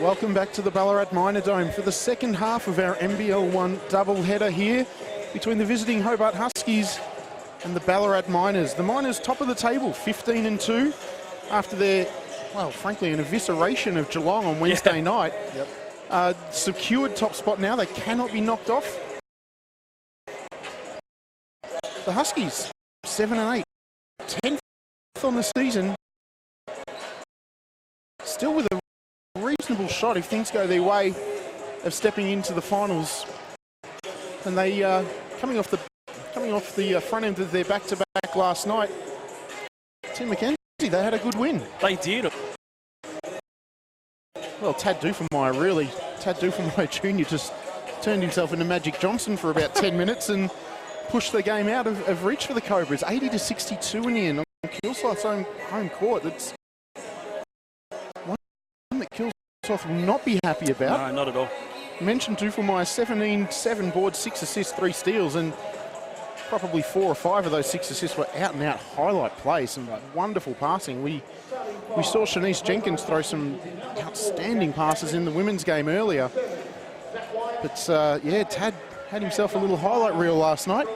Welcome back to the Ballarat Minor Dome for the second half of our NBL1 doubleheader here between the visiting Hobart Huskies and the Ballarat Miners. The Miners top of the table, 15-2, after their, well, frankly, an evisceration of Geelong on Wednesday night. Secured top spot now. They cannot be knocked off. The Huskies, 7-8, 10th on the season. Still with a reasonable shot if things go their way of stepping into the finals. And they coming off the front end of their back-to-back last night. Tim McKenzie, they had a good win. They did. Well, Tad Duffermeyer Jr. just turned himself into Magic Johnson for about 10 minutes and pushed the game out of reach for the Cobras. 80-62 in the end on Kilsyth's home court. That's one that Kilsyth will not be happy about. No, not at all. Mentioned Duffermeyer, 17-7 boards, 6 assists, 3 steals, and probably 4 or 5 of those 6 assists were out-and-out highlight plays. Some wonderful passing. We saw Shanice Jenkins throw some outstanding passes in the women's game earlier. But yeah, Tad had himself a little highlight reel last night.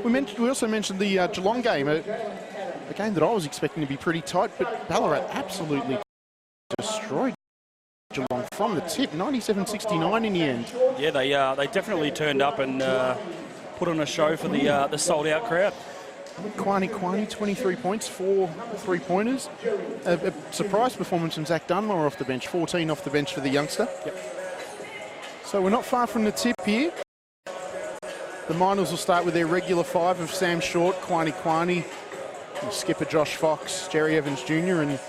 We also mentioned the Geelong game, a game that I was expecting to be pretty tight, but Ballarat absolutely destroyed Geelong from the tip, 97-69 in the end. Yeah, they definitely turned up and put on a show for the sold-out crowd. Kwani, 23 points, 4 three-pointers. A surprise performance from Zach Dunmore off the bench, 14 off the bench for the youngster. So we're not far from the tip here. The Miners will start with their regular 5 of Sam Short, Kwani, and skipper Josh Fox, Jerry Evans Jr. and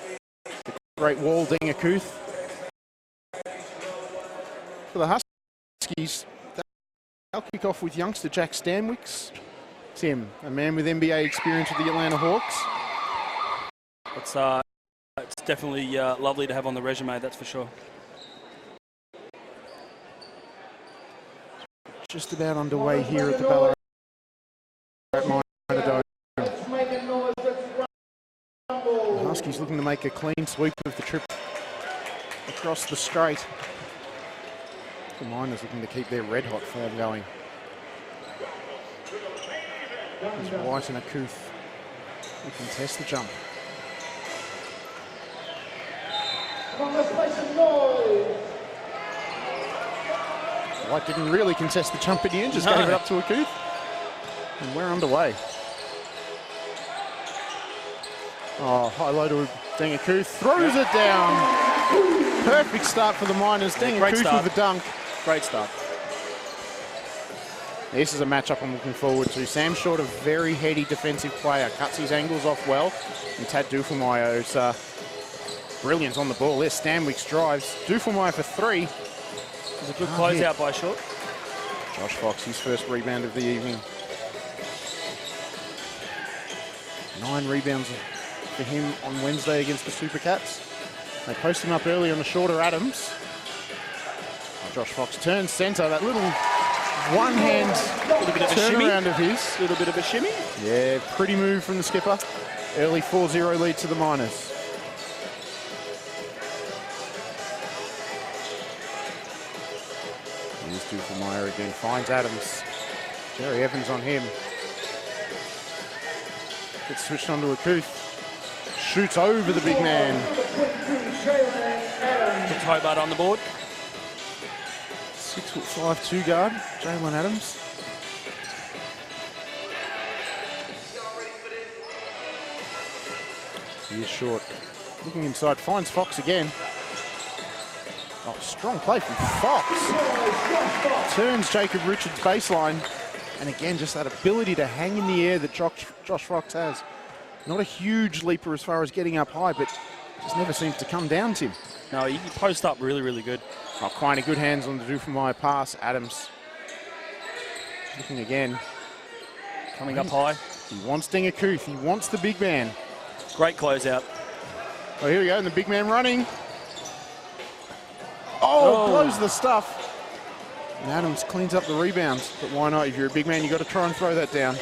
the great wall, Denga Kuth. For the Huskies, they'll kick off with youngster Jack Stanwicks. Tim, a man with NBA experience with the Atlanta Hawks. It's definitely lovely to have on the resume, that's for sure. Just about underway here at the Ballarat Minor Dome. The Huskies looking to make a clean sweep of the trip across the straight. The Miners looking to keep their red-hot form going. There's White and Akuth who contest the jump. White didn't really contest the jump at the end, just gave it up to Akuth. And we're underway. Oh, high low to Deng Akuth, throws it down. Perfect start for the Miners. Deng Akuth with a dunk. Great start. This is a matchup I'm looking forward to. Sam Short, a very heady defensive player, cuts his angles off well. And Tad Duffermeyer is brilliant on the ball. There's Stanwicks drives. Duffermeyer for 3. It's a good closeout by Short. Josh Fox, his first rebound of the evening. 9 rebounds for him on Wednesday against the Super Cats. They post him up early on the shorter Adams. Josh Fox turns centre. That little one-hand turnaround of his. Little bit of a shimmy. Yeah, pretty move from the skipper. Early 4-0 lead to the Miners. Here's Duffermeyer again, finds Adams. Jerry Evans on him. Gets switched onto Akuth. Shoots over the big man. Puts Hobart on the board. 6'5" 2 guard, Jalen Adams. He is Short. Looking inside, finds Fox again. Oh, strong play from Fox. Turns Jacob Richards' baseline. And again, just that ability to hang in the air that Josh Fox has. Not a huge leaper as far as getting up high, but just never seems to come down, Tim. No, he post up really, really good. Oh, Quiney, good hands on the Duffermeyer pass. Adams looking again. Coming up high. He wants Deng Akuth. He wants the big man. Great closeout. Oh, here we go, and the big man running. Oh, blows the stuff. And Adams cleans up the rebounds. But why not? If you're a big man, you've got to try and throw that down.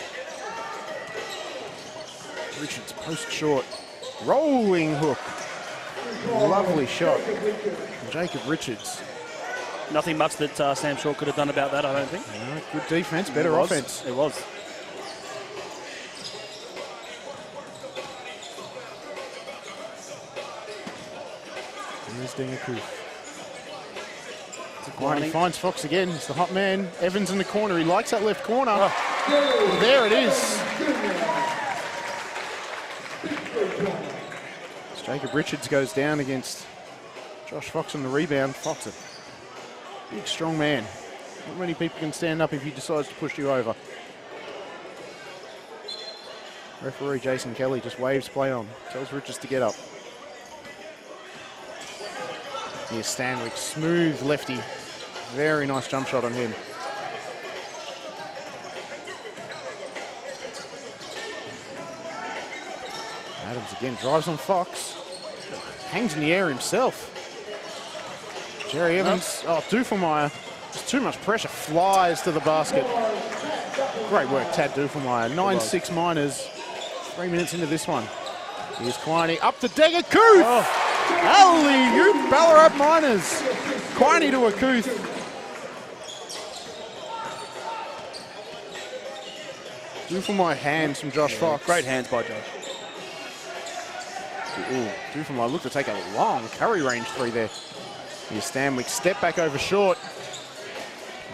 Richards post short. Rolling hook. Lovely shot from Jacob Richards. Nothing much that Sam Shaw could have done about that, I don't think. Good defense, better offense. It was. Here's Dingaku. He finds Fox again. It's the hot man. Evans in the corner. He likes that left corner. Oh. There it is. As Jacob Richards goes down against Josh Fox on the rebound. Fox, a big, strong man. Not many people can stand up if he decides to push you over. Referee Jason Kelly just waves play on. Tells Richards to get up. Here's Stanwyck, smooth lefty. Very nice jump shot on him. Adams again drives on Fox. Hangs in the air himself. Jerry Evans, Dufelmeyer. Just too much pressure, flies to the basket. Great work, Tad Dufelmeyer. 9-6 Miners, 3 minutes into this one. Here's Quiney, up to Dingaku. Alley-oop, Ballarat Miners. Quiney to Akuth. Dufelmeyer hands from Josh Fox. Great hands by Josh. Dufelmeyer looked to take a long curry range three there. Here's Stanwyck, step back over short.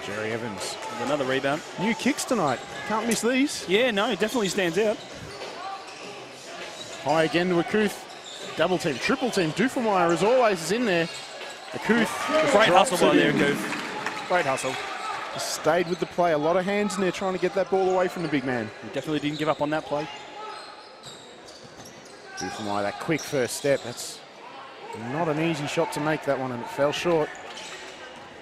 Jerry Evans. With another rebound. New kicks tonight. Can't miss these. Yeah, no, it definitely stands out. High again to Akuth. Double team, triple team. Dufelmeyer, as always, is in there. Akuth. Great hustle by there, Akuth. Great hustle. Just stayed with the play. A lot of hands in there trying to get that ball away from the big man. He definitely didn't give up on that play. Dufelmeyer, that quick first step. That's not an easy shot to make, that one, and it fell short.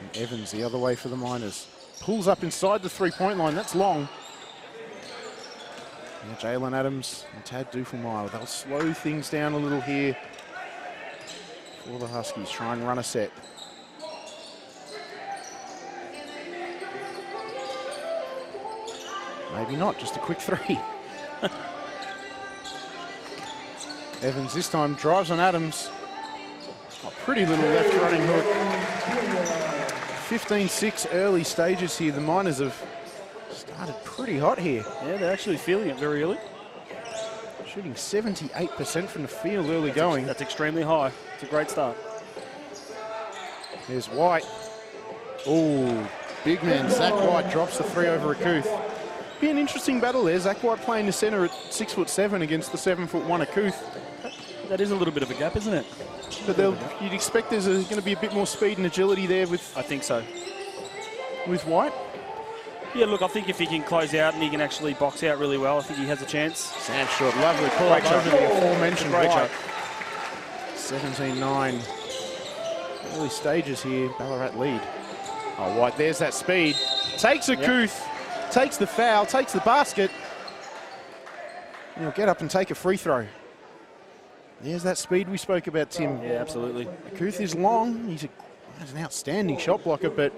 And Evans the other way for the Miners. Pulls up inside the three-point line. That's long. Yeah, Jalen Adams and Tad Dufelmeyer. They'll slow things down a little here for the Huskies. Try and run a set. Maybe not, just a quick three. Evans this time drives on Adams. A pretty little left running hook. 15-6 early stages here. The Miners have started pretty hot here. Yeah, they're actually feeling it very early. Shooting 78% from the field early going. That's extremely high. It's a great start. There's White. Oh, big man Zach White drops the three over Akuth. Be an interesting battle there. Zach White playing the centre at 6'7" against the 7'1" Akuth. That is a little bit of a gap, isn't it? But you'd expect there's going to be a bit more speed and agility there with. I think so. With White. Yeah, look, I think if he can close out and he can actually box out really well, I think he has a chance. Sam Short, lovely pull up over the aforementioned White. 17-9. Early stages here. Ballarat lead. Oh, White, there's that speed. Takes Akuth. Yep. Takes the foul, takes the basket. And he'll get up and take a free throw. There's that speed we spoke about, Tim. Yeah, absolutely. Akuth is long. He's an outstanding shot blocker, but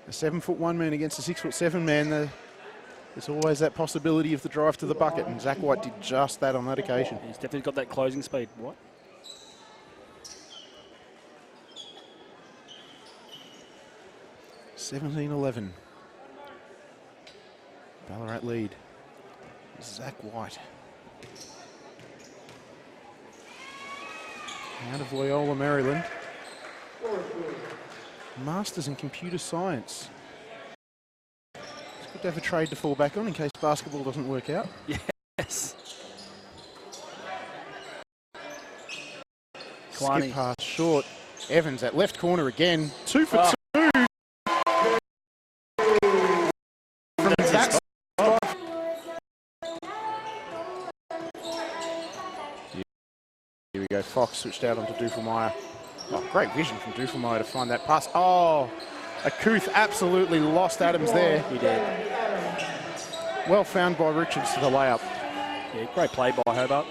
a 7'1" man against a 6'7" man, there's always that possibility of the drive to the bucket, and Zach White did just that on that occasion. He's definitely got that closing speed. What? (17-11). Ballarat lead. Zach White. Out of Loyola, Maryland. Masters in Computer Science. It's good to have a trade to fall back on in case basketball doesn't work out. Yes. Skip pass short. Evans at left corner again. 2 for 2. From that spot. Here we go. Fox switched out onto Dufelmeyer. Oh, great vision from Dufelmeyer to find that pass. Oh, Akuth absolutely lost Adams there. He did. Well found by Richards to the layup. Yeah, great play by Hobart.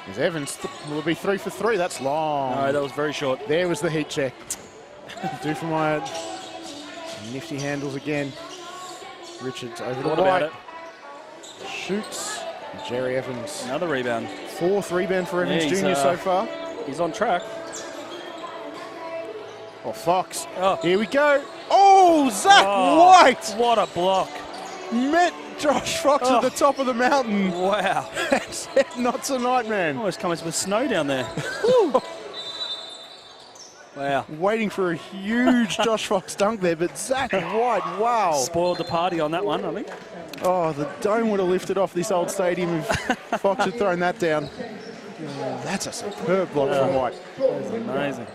There's Evans. Will be 3 for 3. That's long. No, that was very short. There was the heat check. Dufelmeyer. Nifty handles again. Richards over to Thought about White. it. Shoots. Jerry Evans. Another rebound. Fourth rebound for Evans Jr. so far. He's on track. Oh, Fox. Oh. Here we go. Oh, Zach White. What a block. Met Josh Fox at the top of the mountain. Wow. Said, not tonight, man. Almost coming with snow down there. Wow. Waiting for a huge Josh Fox dunk there, but Zach White, wow. Spoiled the party on that one, I think. Oh, the dome would have lifted off this old stadium if Fox had thrown that down. That's a superb block from White. That's amazing.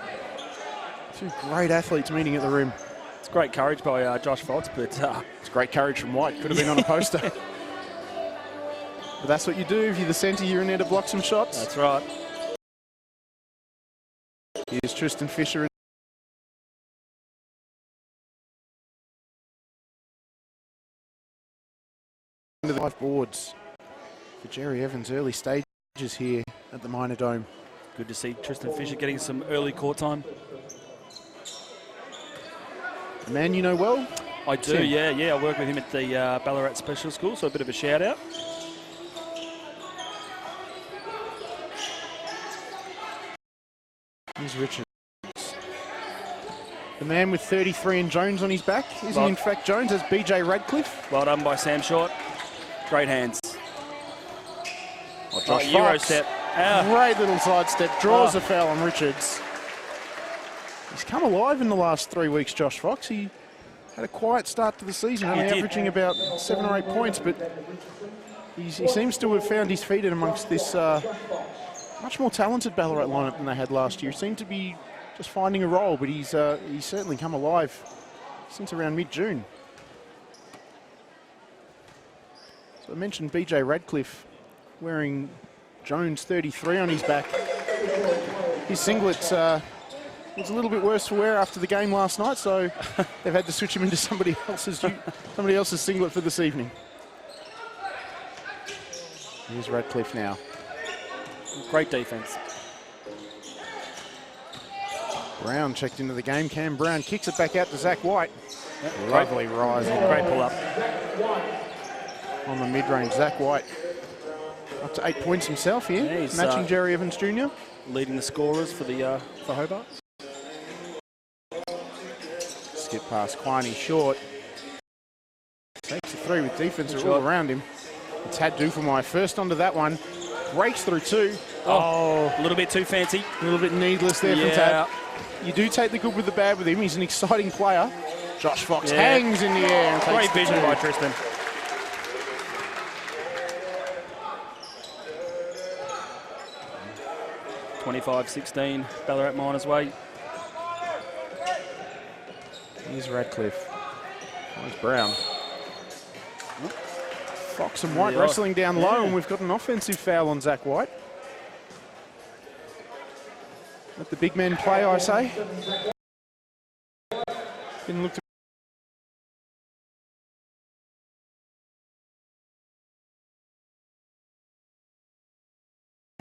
Two great athletes meeting at the rim. It's great courage by Josh Fox, but it's great courage from White. Could have been on a poster. But that's what you do if you're the centre. You're in there to block some shots. That's right. Here's Tristan Fisher. Into the 5 boards for Jerry Evans. Early stages here at the Minor Dome. Good to see Tristan Fisher getting some early court time. A man you know well? I do, Tim. yeah. I work with him at the Ballarat Special School, so a bit of a shout out. Here's Richards. The man with 33 and Jones on his back. Isn't in fact Jones, as BJ Radcliffe. Well done by Sam Short. Great hands. Oh, Josh Euro Fox. step. Great little sidestep. Draws a foul on Richards. He's come alive in the last 3 weeks, Josh Fox. He had a quiet start to the season, only averaging about 7 or 8 points, but he seems to have found his feet in amongst this much more talented Ballarat lineup than they had last year. Seemed to be just finding a role, but he's certainly come alive since around mid-June. So I mentioned BJ Radcliffe wearing Jones 33 on his back. His singlet was a little bit worse for wear after the game last night, so they've had to switch him into somebody else's singlet for this evening. Here's Radcliffe now. Great defense. Brown checked into the game. Cam Brown kicks it back out to Zach White. Yep. Lovely rise. Great pull up. On the mid-range, Zach White up to 8 points himself here, matching Jerry Evans Jr. Leading the scorers for the for Hobart. Skip past Quiney short. Takes a 3 with defense all around him. It's had Dufamai first onto that one. Breaks through 2. Oh, a little bit too fancy. A little bit needless there from Tad. You do take the good with the bad with him. He's an exciting player. Josh Fox hangs in the air. And great vision by Tristan. (25-16) Ballarat Miners way. Here's Radcliffe. Here's Brown. Fox and White wrestling down low, and we've got an offensive foul on Zach White. Let the big men play, I say. Didn't look to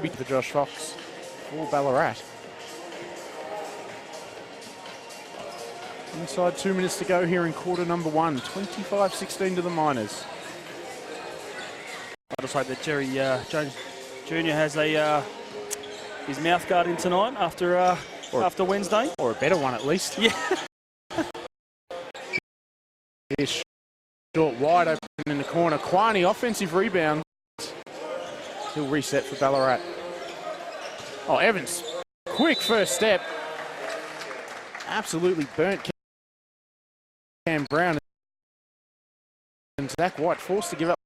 be for Josh Fox for Ballarat. Inside 2 minutes to go here in quarter number 1. 25-16 to the Miners. I just hope that Jerry Jones Jr. has his mouth guard in tonight after Wednesday. Or a better one at least. Yeah. Here's short, wide open in the corner. Quiney, offensive rebound. He'll reset for Ballarat. Oh, Evans, quick first step. Absolutely burnt Cam Brown. And Zach White forced to give up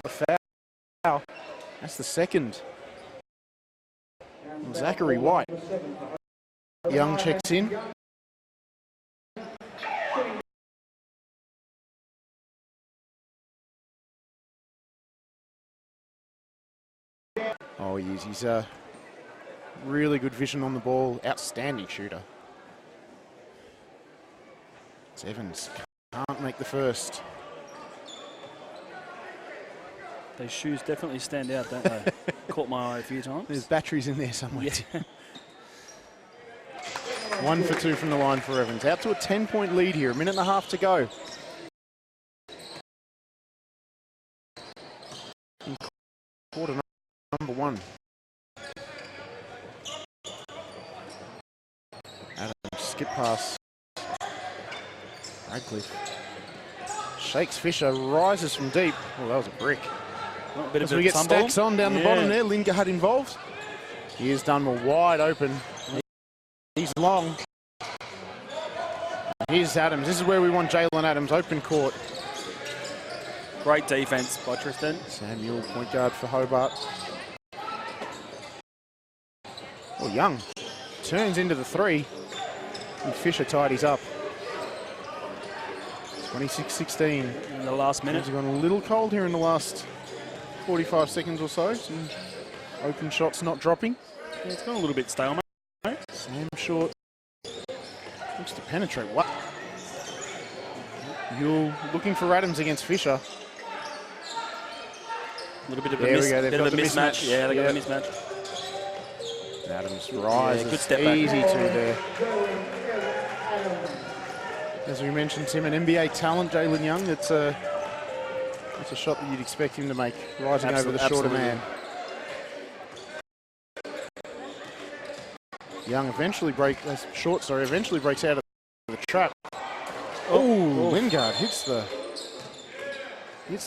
the foul. That's the second. And Zachary White. Young checks in. Oh, he's a really good vision on the ball. Outstanding shooter. It's Evans. Can't make the first. Those shoes definitely stand out, don't they? Caught my eye a few times. There's batteries in there somewhere. Yeah. 1 for 2 from the line for Evans. Out to a 10-point lead here. A minute and a half to go. Quarter number 1. skip pass. Radcliffe shakes Fisher, rises from deep. Oh, that was a brick. As we get Stacks on down the bottom there, Lingard involved. Here's Dunmore wide open. He's long. Here's Adams. This is where we want Jalen Adams, open court. Great defense by Tristan. Samuel, point guard for Hobart. Oh, Young turns into the three. And Fisher tidies up. 26-16. In the last minute. It's gone a little cold here in the last 45 seconds or so. Some open shots not dropping. Yeah, it's gone a little bit stale, mate. Sam Short looks to penetrate. What? You're looking for Adams against Fisher. A little bit of a mismatch. Yeah, they got a mismatch. Adams rises. Yeah, good step back. Easy two there. As we mentioned, Tim, an NBA talent, Jalen Young. It's a shot that you'd expect him to make, rising over the shorter man. Young eventually breaks out of the trap. Oh, Lingard hits the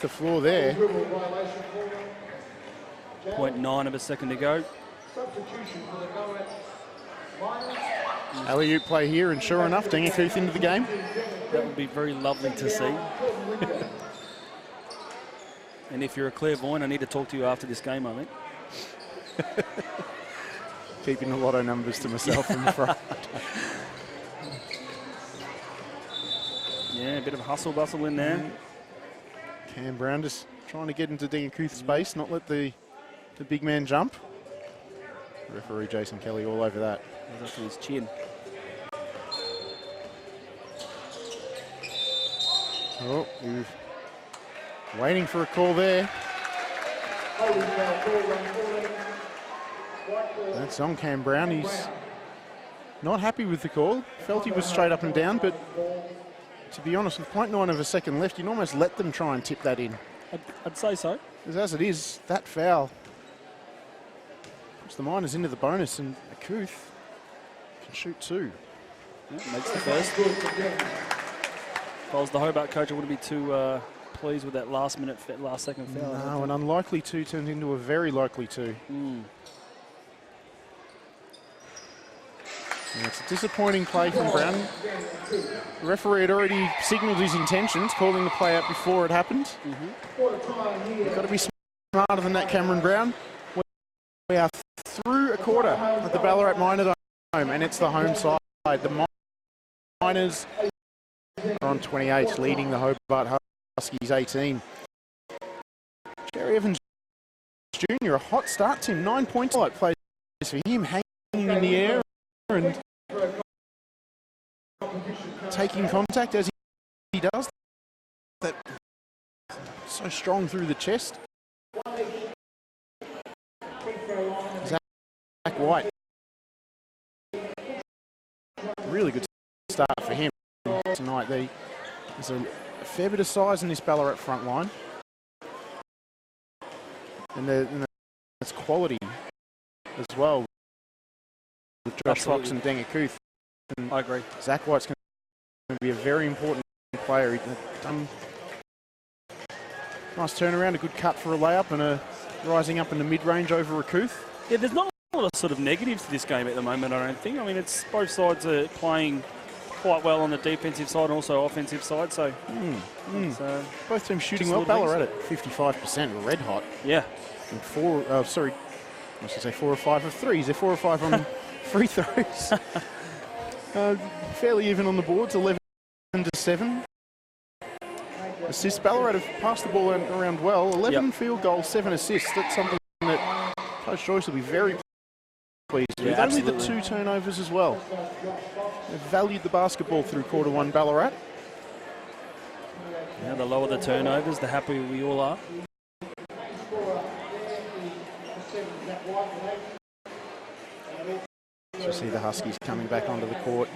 floor there. 0.9 of a second to go. Alley-oop play here, and sure enough, Dingakuth into the game. That would be very lovely to see. And if you're a clairvoyant, I need to talk to you after this game, I think. Keeping the lotto numbers to myself in the front. Yeah, a bit of hustle bustle in there. Cam Brown just trying to get into Dingakuth's space, not let the big man jump. Referee Jason Kelly all over that. He's up to his chin. Oh, he's waiting for a call there. That's on Cam Brown. He's not happy with the call. Felt he was straight up and down, but to be honest, with 0.9 of a second left, you'd almost let them try and tip that in. I'd say so. Because as it is, that foul puts the Miners into the bonus, and Akuth can shoot two. Yeah, makes the first. If I was the Hobart coach, I wouldn't be too pleased with that last second foul. No, an unlikely two turned into a very likely two. Yeah, it's a disappointing play from Brown. The referee had already signalled his intentions, calling the play out before it happened. You've got to be smarter than that, Cameron Brown. We are through a quarter at the Ballarat Miner Dome, and it's the home side. The Miners are on 28, leading the Hobart Huskies 18. Jerry Evans Jr., a hot start, Tim. 9 points. Light plays for him, hanging in the air and taking contact as he does. That so strong through the chest. Zach White. Really good start for him tonight. There's a fair bit of size in this Ballarat front line. And there's quality as well with Josh Fox and Dingakuth. I agree. Zach White's going to be a very important player. He's done nice turnaround, a good cut for a layup, and a rising up in the mid-range over Akuth. Yeah, there's not a lot of sort of negatives to this game at the moment, I don't think. I mean, it's both sides are playing quite well on the defensive side and also offensive side. So, both teams shooting well. Ballarat at 55%, red hot. Yeah. And 4 or 5 of threes. They're 4 or 5 on free throws. Fairly even on the boards, 11-7. Assists. Ballarat have passed the ball around well. 11 field goals, 7 assists. That's something that Coach Joyce will be very pleased with. Yeah, only the 2 turnovers as well. They've valued the basketball through quarter one, Ballarat. Yeah, the lower the turnovers, the happier we all are. You see the Huskies coming back onto the court.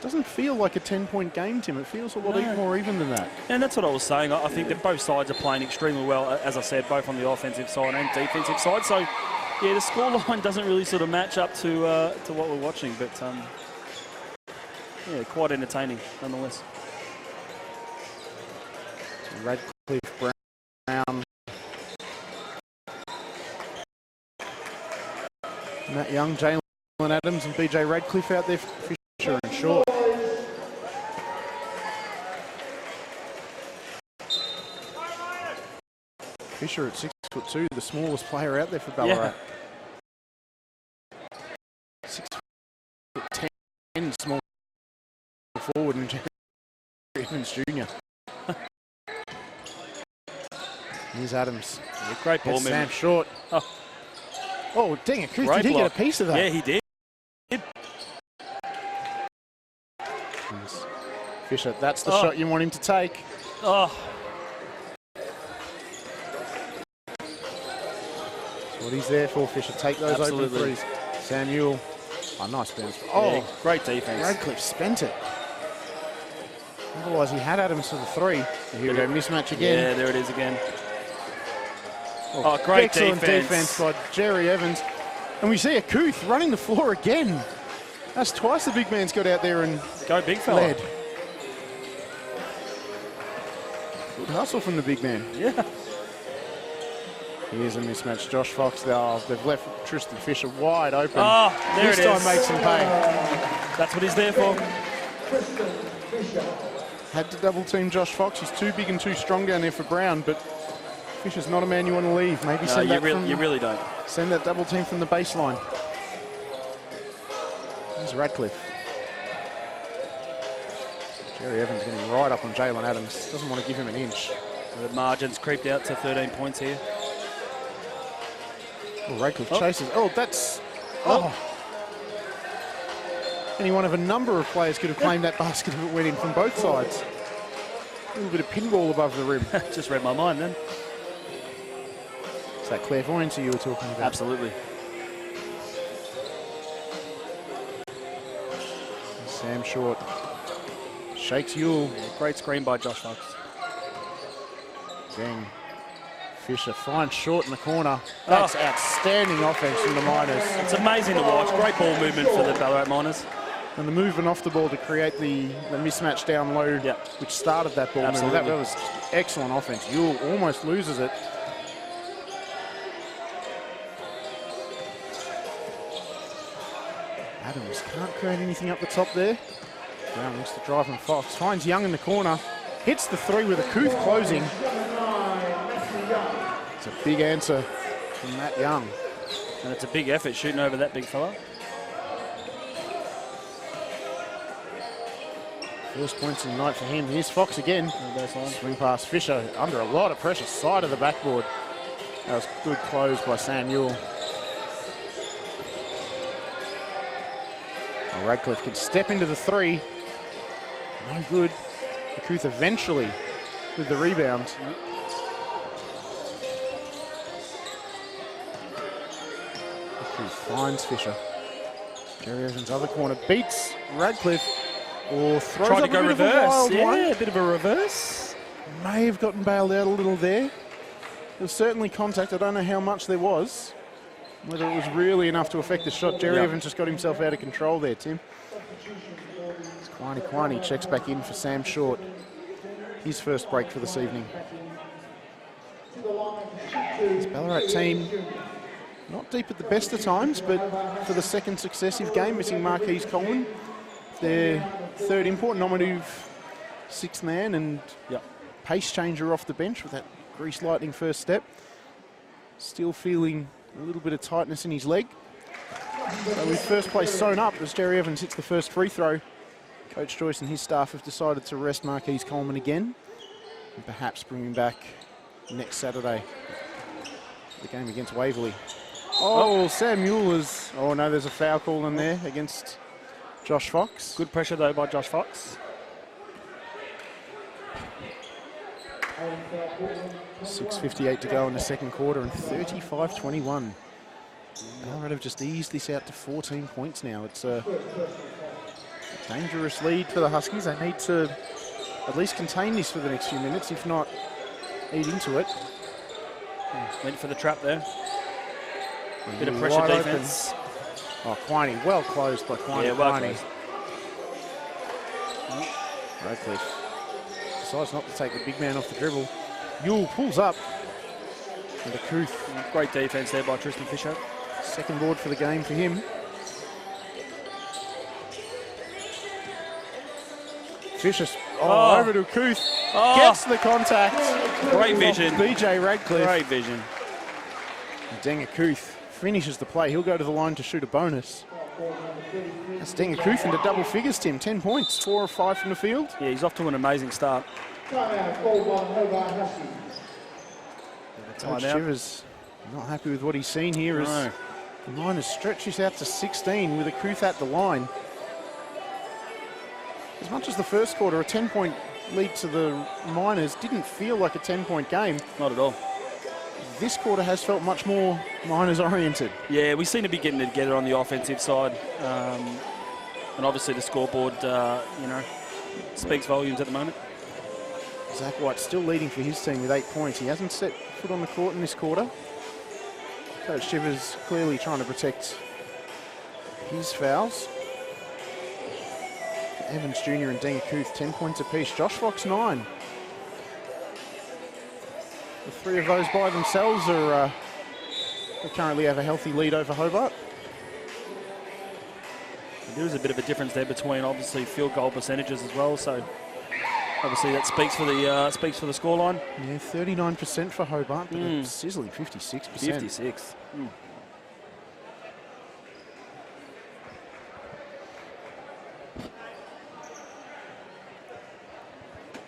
Doesn't feel like a 10-point game, Tim. It feels a lot more even than that. And that's what I was saying. I think that both sides are playing extremely well, as I said, both on the offensive side and defensive side. So Yeah, the scoreline doesn't really sort of match up to what we're watching, but yeah, quite entertaining nonetheless. Radcliffe, Brown, Matt Young, Jalen Adams and BJ Radcliffe out there for Fisher and Short. Fisher at 6'2", the smallest player out there for Ballarat. Yeah. 6'10", small forward, and Jerry Evans Jr. Here's Adams. Yeah, great ball movement. Sam Short. Oh, dang it, Kuth, did he get a piece of that? Yeah, he did. Fisher, that's the shot you want him to take. Oh. That's what he's there for, Fisher. Take those open threes. Samuel. Oh, nice bounce. Oh, yeah, great defense. Radcliffe spent it. Otherwise, he had Adams for the three. Here we go, mismatch again. Yeah, there it is again. Oh, great excellent defense by Jerry Evans. And we see a Kuth running the floor again. That's twice the big man's got out there and go big fella. led. Good hustle from the big man. Yeah. Here's a mismatch. Josh Fox, they've left Tristan Fisher wide open. Oh, there this it is. time makes him pay. That's what he's there for. Had to double team Josh Fox. He's too big and too strong down there for Brown, but Fisher's not a man you want to leave. Maybe no, you really don't. Send that double team from the baseline. There's Radcliffe. Jerry Evans getting right up on Jalen Adams. Doesn't want to give him an inch. The margin's creeped out to 13 points here. Oh, Radcliffe chases. Oh, that's... Oh. Any one of a number of players could have claimed that basket if it went in from both sides. A little bit of pinball above the rim. Just read my mind then. It's that clairvoyancy you were talking about. Absolutely. Sam Short shakes Ewell. Yeah, great screen by Josh Fox. Dang. Fisher finds Short in the corner. That's outstanding offense from the Miners. It's amazing to watch. Great ball movement for the Ballarat Miners. And the movement off the ball to create the mismatch down low, which started that ball movement. That was excellent offense. Ewell almost loses it. Adams can't create anything up the top there. Brown looks to drive from Fox. Finds Young in the corner. Hits the three with a Kuth closing. It's a big answer from Matt Young. And it's a big effort shooting over that big fella. First points in the night for him. Here's Fox again. Swing past Fisher. Under a lot of pressure. Side of the backboard. That was good close by Sam Ewell. Radcliffe can step into the three. No good. Kuth eventually with the rebound. Kuth finds Fisher. Jerry Evans' other corner beats Radcliffe. Or throws Tried up to go a bit reverse. Of a wild one. A bit of a reverse. May have gotten bailed out a little there. There was certainly contact. I don't know how much there was. Whether it was really enough to affect the shot. Jerry Evans just got himself out of control there, Tim. Kwani checks back in for Sam Short. His first break for this evening. This Ballarat team, not deep at the best of times, but for the second successive game, missing Marquise Coleman. Their third import, nominative sixth man and pace changer off the bench with that grease lightning first step. Still feeling a little bit of tightness in his leg. So with first place sewn up as Jerry Evans hits the first free throw. Coach Joyce and his staff have decided to rest Marquise Coleman again and perhaps bring him back next Saturday. The game against Waverley. Oh, Sam Ewell is... Oh no, there's a foul call in there against Josh Fox. Good pressure though by Josh Fox. 6:58 to go in the second quarter and 35-21. Ballarat have just eased this out to 14 points now. It's a dangerous lead for the Huskies. They need to at least contain this for the next few minutes, if not eat into it. Went for the trap there. Bit of pressure Wide defence. Oh, Quiney, well closed by Quiney. Yeah, well Quiney. closed. Radcliffe decides not to take the big man off the dribble. Yule pulls up. And Akuth. Great defence there by Tristan Fisher. Second board for the game for him. Fisher, over to Akuth. Gets the contact. Great vision. BJ Radcliffe. Great vision. Deng Akuth finishes the play. He'll go to the line to shoot a bonus. That's Deng Akuth into double figures, Tim. 10 points, 4 or 5 from the field. Yeah, he's off to an amazing start. Coach Shivers not happy with what he's seen here as the Miners stretches out to 16 with Akuth at the line. As much as the first quarter, a 10-point lead to the Miners didn't feel like a 10-point game. Not at all. This quarter has felt much more Miners oriented. Yeah, we seem to be getting it together on the offensive side. And obviously the scoreboard, speaks volumes at the moment. Zach White still leading for his team with 8 points. He hasn't set foot on the court in this quarter. Coach Shivers clearly trying to protect his fouls. Evans Jr. and Deng Akuth, 10 points apiece. Josh Fox, 9. The three of those by themselves are they currently have a healthy lead over Hobart. There is a bit of a difference there between obviously field goal percentages as well. So obviously that speaks for the scoreline. Yeah, 39% for Hobart, but a sizzling 56%. 56.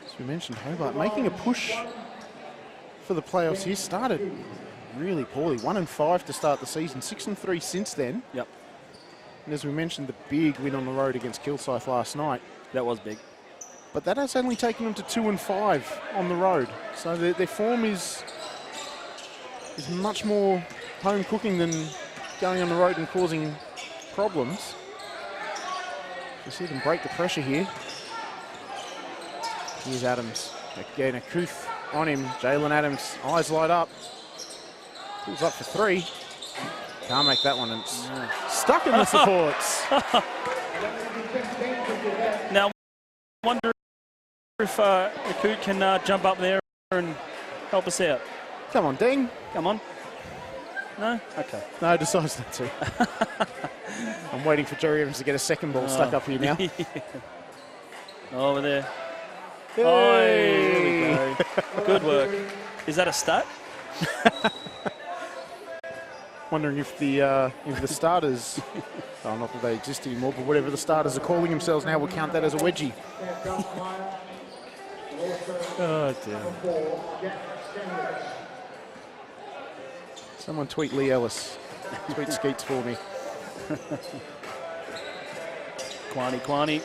As we mentioned, Hobart making a push for the playoffs here. Started really poorly. 1-5 to start the season. 6-3 since then. Yep. And as we mentioned, the big win on the road against Kilsyth last night. That was big. But that has only taken them to 2-5 on the road. So their form is much more home cooking than going on the road and causing problems. You see them break the pressure here. Here's Adams. Again, Akuth on him. Jalen Adams, eyes light up. Pulls up for 3. Can't make that one. And it's stuck in the supports. Now, I wonder if Akuth can jump up there and help us out. Come on, Deng. Come on. No? Okay. No, decides not to. I'm waiting for Jerry Evans to get a second ball stuck up here now. Over there. Hey. Oh, there we go. Good work. Is that a stat? Wondering if the starters, oh, not that they exist anymore, but whatever the starters are calling themselves now will count that as a wedgie. Oh dear. Someone tweet Lee Ellis. Tweet Skeets for me. Kwani.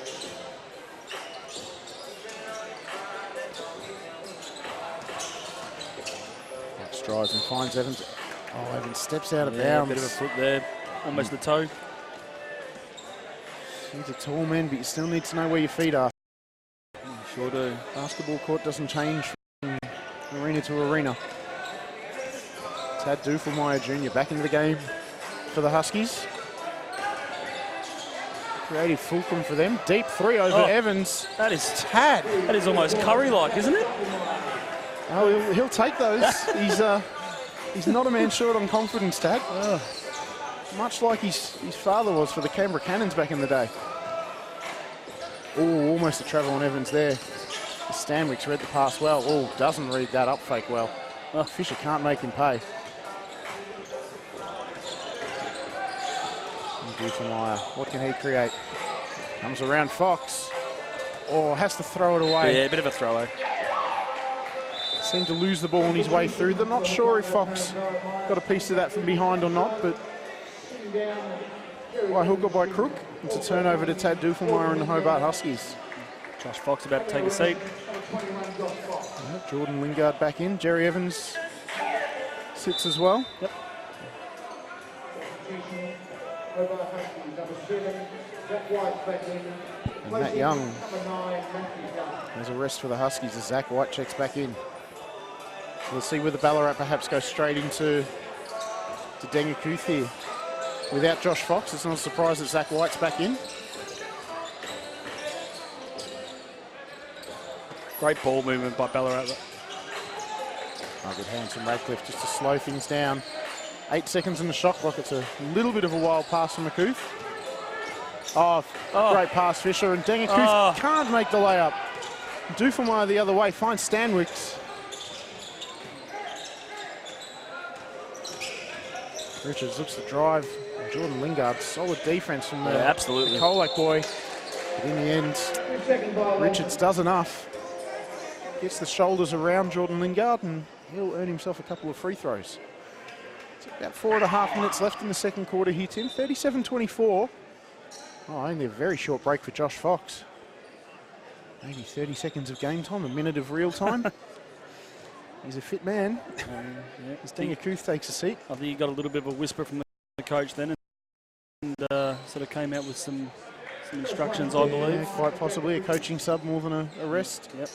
Drives and finds Evans. Oh, Evans steps out of Yeah, bounds. a bit of a foot there. Almost the toe. He's a tall man, but you still need to know where your feet are. Sure do. Basketball court doesn't change from arena to arena. Tad Duffelmeyer Jr. back into the game for the Huskies. Creative fulcrum for them. Deep 3 over Evans. That is Tad. That is almost Curry-like, isn't it? Oh, he'll take those. He's not a man short on confidence, Tad. Much like his father was for the Canberra Cannons back in the day. Oh, almost a travel on Evans there. Stanwicks read the pass well. Oh, doesn't read that up fake well. Fisher can't make him pay. Duffelmeyer, what can he create? Comes around Fox. Oh, has to throw it away. Yeah, a bit of a throw. Seemed to lose the ball on his way through. They're not sure if Fox got a piece of that from behind or not, but by hook or by crook, it's a turnover to Tad Duffelmeyer and the Hobart Huskies. Josh Fox about to take a seat. Jordan Lingard back in. Jerry Evans sits as well. Yep. And Matt Young has a rest for the Huskies as Zach White checks back in. So let's see whether Ballarat perhaps go straight into to Dengakuth here. Without Josh Fox, it's not a surprise that Zach White's back in. Great ball movement by Ballarat. Oh, good hands from Radcliffe just to slow things down. 8 seconds in the shot clock. It's a little bit of a wild pass from McCouth. Oh, great pass, Fisher. And Dengakuth can't make the layup. Duffelmeyer the other way, finds Stanwicks. Richards looks to drive. Jordan Lingard, solid defense from the, absolutely. The Colac boy. But in the end, Richards does enough. Gets the shoulders around Jordan Lingard and he'll earn himself a couple of free throws. It's about 4.5 minutes left in the second quarter here, Tim. 37-24. Oh, only a very short break for Josh Fox. Maybe 30 seconds of game time, a minute of real time. He's a fit man. As Dengakuth takes a seat. I think he got a little bit of a whisper from the coach then and sort of came out with some instructions, I believe. Quite possibly a coaching sub more than a rest. Yep.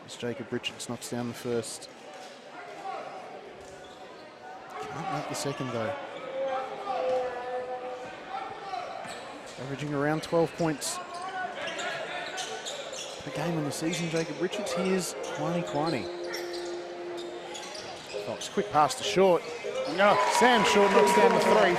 As Jacob Richards knocks down the first. Can't make the second though. Averaging around 12 points per game in the season, Jacob Richards. Here's Kwani. Fox, quick pass to Short. No. Sam Short knocks down the three.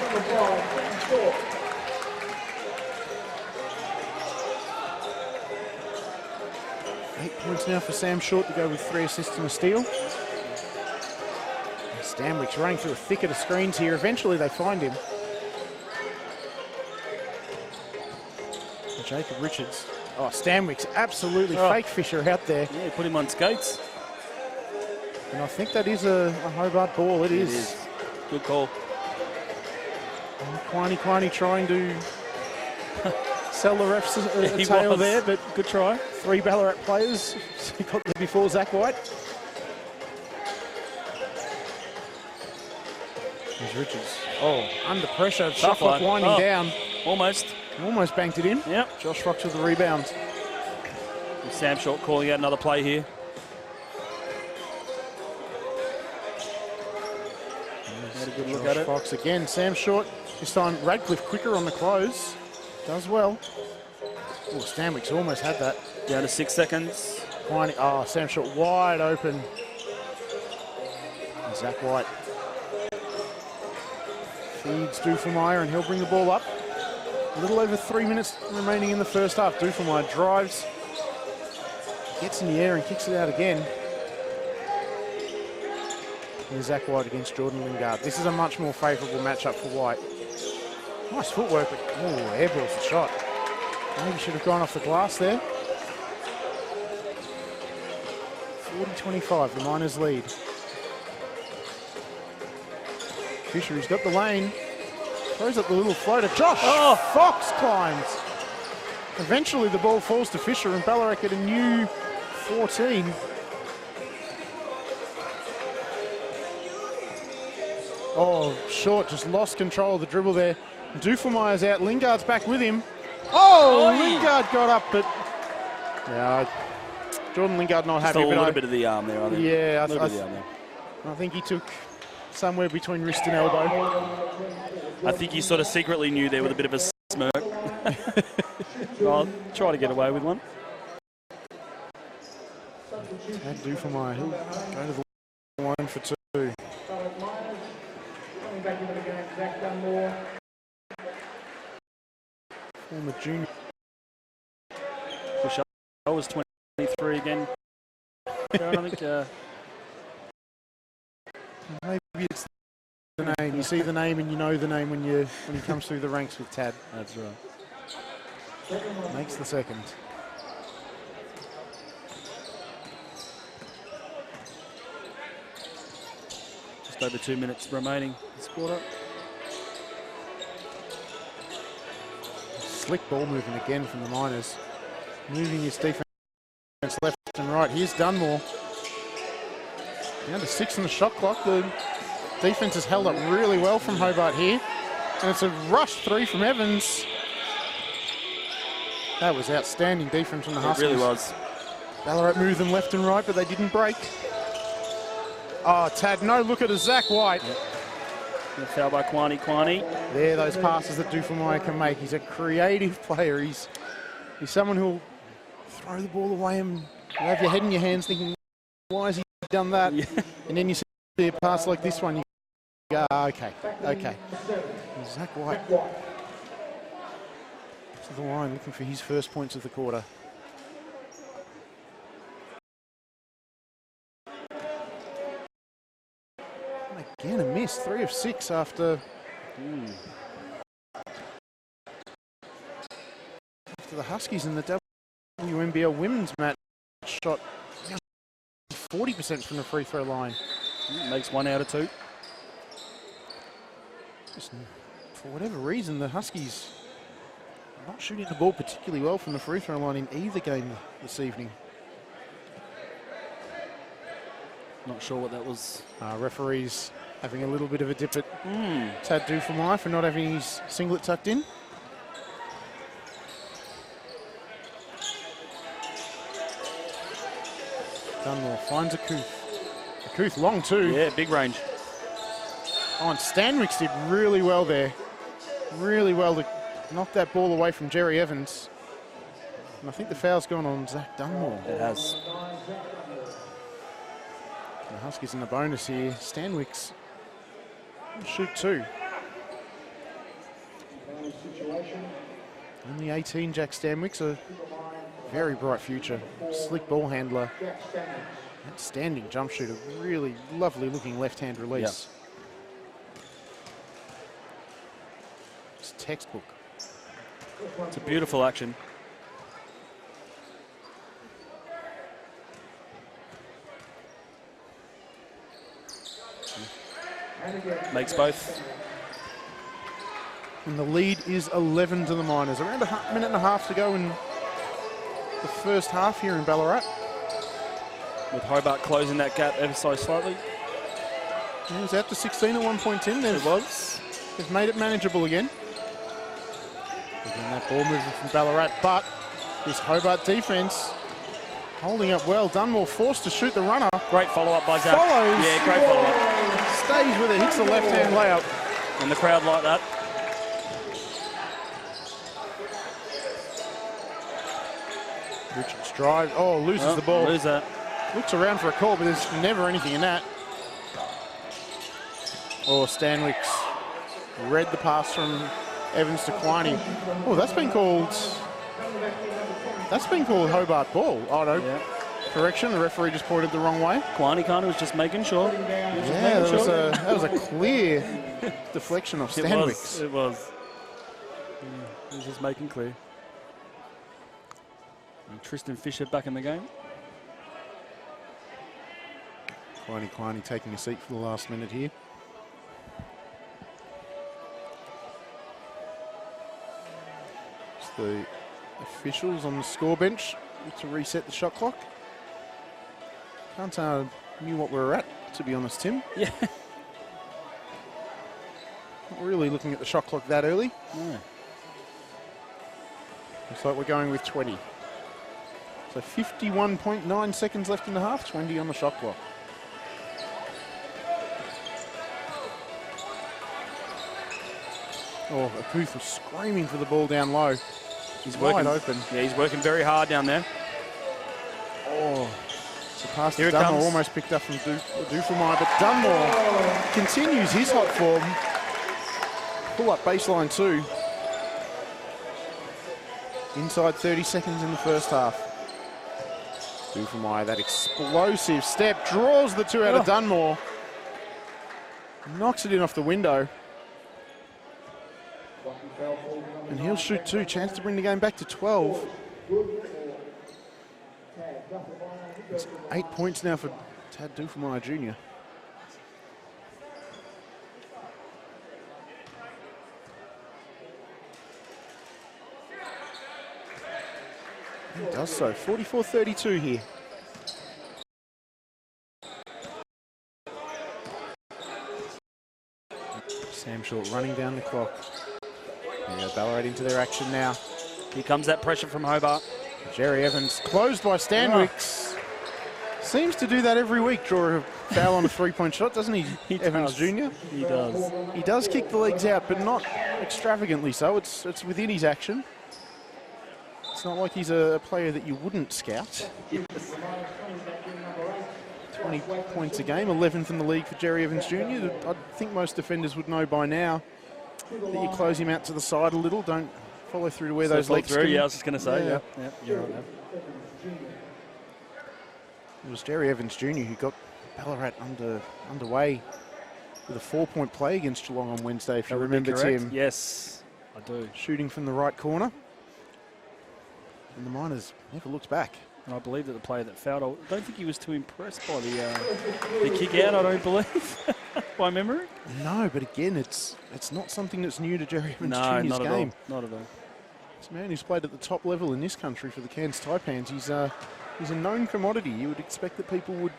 8 points now for Sam Short to go with 3 assists and a steal. Stanwicks running through a thicket of screens here. Eventually they find him. Jacob Richards. Oh, Stanwicks absolutely fake Fisher out there. Yeah, put him on skates. And I think that is a Hobart ball. It is. Good call. Kwani trying to sell the refs a tail there, but good try. 3 Ballarat players got there before Zach White. Here's Richards. Oh, under pressure. Shot clock winding down. Almost banked it in. Yep. Josh Fox with the rebound. Sam Short calling out another play here. Had a good look at it. Fox again. Sam Short. This time Radcliffe quicker on the close. Does well. Oh, Stanwicks almost had that. Down to 6 seconds. Oh, Sam Short wide open. And Zach White feeds Duffelmeyer and he'll bring the ball up. A little over 3 minutes remaining in the first half. Duffelmeyer drives, gets in the air and kicks it out again. Here's Zach White against Jordan Lingard. This is a much more favourable matchup for White. Nice footwork, but airballs the shot. Maybe should have gone off the glass there. 40-25, the Miners lead. Fisher, he's got the lane. Throws up the little floater. Josh Fox climbs. Eventually the ball falls to Fisher and Ballarat get a new 14. Oh, Short just lost control of the dribble there. Duffelmeyer's out. Lingard's back with him. Lingard got up, but Jordan Lingard not happy. A little bit of the arm there, I think. Yeah, a little bit of the arm there. I think he took somewhere between wrist and elbow. I think he sort of secretly knew there with a bit of a smirk. I'll try to get away with one. Tad Duffelmeyer, he'll go to the line for 2. Former junior. I was 23 again. I think. Maybe it's the name. You see the name and you know the name when he comes through the ranks with Tad. That's right. Makes the second. Just over 2 minutes remaining this quarter. Slick ball movement again from the Miners. Moving his defense left and right. Here's Dunmore. Down to 6 in the shot clock. The defense has held up really well from Hobart here. And it's a rush 3 from Evans. That was outstanding defense from the Huskies. It really was. Ballarat moved them left and right, but they didn't break. Oh, Tad, no look at a Zach White. Yep. Foul by Kwani. There, those passes that Dufamaya can make. He's a creative player. He's someone who'll throw the ball away and you have your head in your hands thinking, why has he done that? Yeah. And then you see a pass like this one, you go, okay. Zach White to the line, looking for his first points of the quarter. And again, a miss, 3 of 6 after the Huskies in the WNBL women's match shot 40% from the free throw line. Makes 1 out of 2. Just, for whatever reason, the Huskies are not shooting the ball particularly well from the free throw line in either game this evening. Not sure what that was. Referees having a little bit of a dip at Tad Dufamaya for not having his singlet tucked in. Dunmore finds Akuth. Akuth long too. Yeah, big range. Oh, and Stanwicks did really well there. Really well to knock that ball away from Jerry Evans. And I think the foul's gone on Zach Dunmore. It has. The Huskies in the bonus here. Stanwicks will shoot 2. Only 18, Jack Stanwicks, a very bright future. Slick ball handler. Outstanding jump shooter. Really lovely looking left-hand release. Yep. It's textbook. It's a beautiful action. Makes both. And the lead is 11 to the Miners. Around a minute and a half to go in the first half here in Ballarat. With Hobart closing that gap ever so slightly. It was out to 16 at one point in. It was. They've made it manageable again. Again, that ball movement from Ballarat, but this Hobart defence holding up well. Dunmore forced to shoot the runner. Great follow-up by Zach. Follows. Yeah, great follow-up. Stays with it, hits the left-hand layup. And the crowd like that. Richards drive. Oh, loses the ball. Lose that. Looks around for a call, but there's never anything in that. Oh, Stanwicks read the pass from Evans to Quiney. Oh, that's been called Hobart ball. Oh, no. Yeah. Correction, the referee just pointed the wrong way. Kwani kind of was just making sure. Yeah, that was a clear deflection of Stanwicks. It was. He was just making clear. And Tristan Fisher back in the game. Quiney taking a seat for the last minute here. It's the officials on the score bench to reset the shot clock. Can't knew what we were at, to be honest, Tim. Yeah. Not really looking at the shot clock that early. No. Looks like we're going with 20. So 51.9 seconds left in the half, 20 on the shot clock. Oh, Akuth was screaming for the ball down low. He's wide working open. Yeah, he's working very hard down there. Oh, the pass Here to it Dunmore comes. almost picked up from Dufamaya, but Dunmore continues his hot form. Pull up baseline 2. Inside 30 seconds in the first half. Dufamaya, that explosive step, draws the 2 out of Dunmore. Knocks it in off the window. And he'll shoot 2. Chance to bring the game back to 12. It's 8 points now for Tad Dufamaya Jr. He does so. 44-32 here. Sam Short running down the clock. Yeah, Ballarat into their action now. Here comes that pressure from Hobart. Jerry Evans closed by Stanwicks. Seems to do that every week, draw a foul on a three-point shot, doesn't he, Evans Jr.? He does. He does kick the legs out, but not extravagantly so. It's within his action. It's not like he's a player that you wouldn't scout. Yes. 20 points a game, 11th in the league for Jerry Evans Jr. I think most defenders would know by now that you close him out to the side a little, don't follow through to where those legs through. can. Yeah, I was just going to say, Yeah. yeah, you're right there. It was Jerry Evans Jr. who got Ballarat underway with a 4-point play against Geelong on Wednesday, if you remember, Tim. Yes, I do. Shooting from the right corner. And the Miners never looked back. And I believe that the player that fouled, I don't think he was too impressed by the kick out, I don't believe, by memory. No, but again, it's not something that's new to Jerry Evans No, Jr.'s not at game. all. Not at all. This man who's played at the top level in this country for the Cairns Taipans, he's a known commodity. You would expect that people would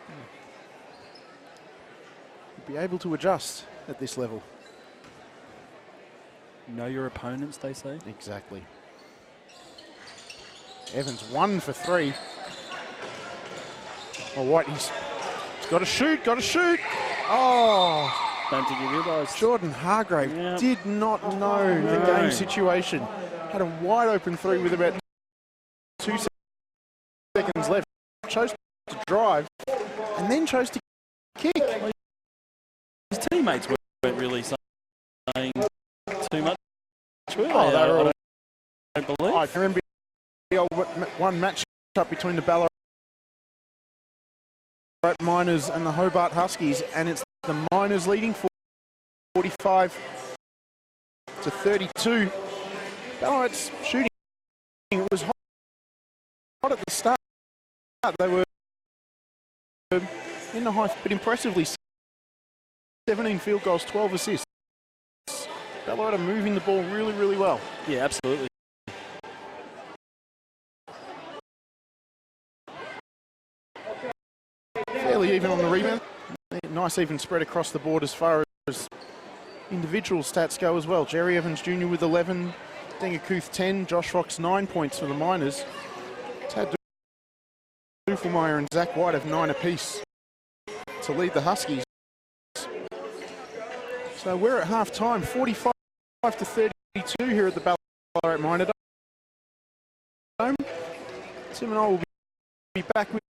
be able to adjust at this level. Know your opponents, they say. Exactly. Evans 1 for 3. Oh, White, he's got to shoot, Oh, Don't think he realised. Jordan Hargrave did not know the game situation. Had a wide open three with about 2 seconds left. Chose to drive and then chose to kick. His teammates weren't really saying too much, were they? Oh, they were all, I don't believe. I can remember the old one match up between the Ballarat Miners and the Hobart Huskies, and it's the Miners leading 45 to 32. Ballarat's shooting, it was hot at the start. They were in the high, but impressively 17 field goals, 12 assists. Ballarat are moving the ball really, really well. Yeah, absolutely. Fairly even on the rebound. Nice even spread across the board as far as individual stats go as well. Jerry Evans Jr. with 11, Dengakuth 10, Josh Fox 9 points for the Miners. Tad Duffelmeyer and Zach White have 9 apiece to lead the Huskies. So we're at half time, 45 to 32 here at the Ballarat Miner Dome. Tim and I will be back with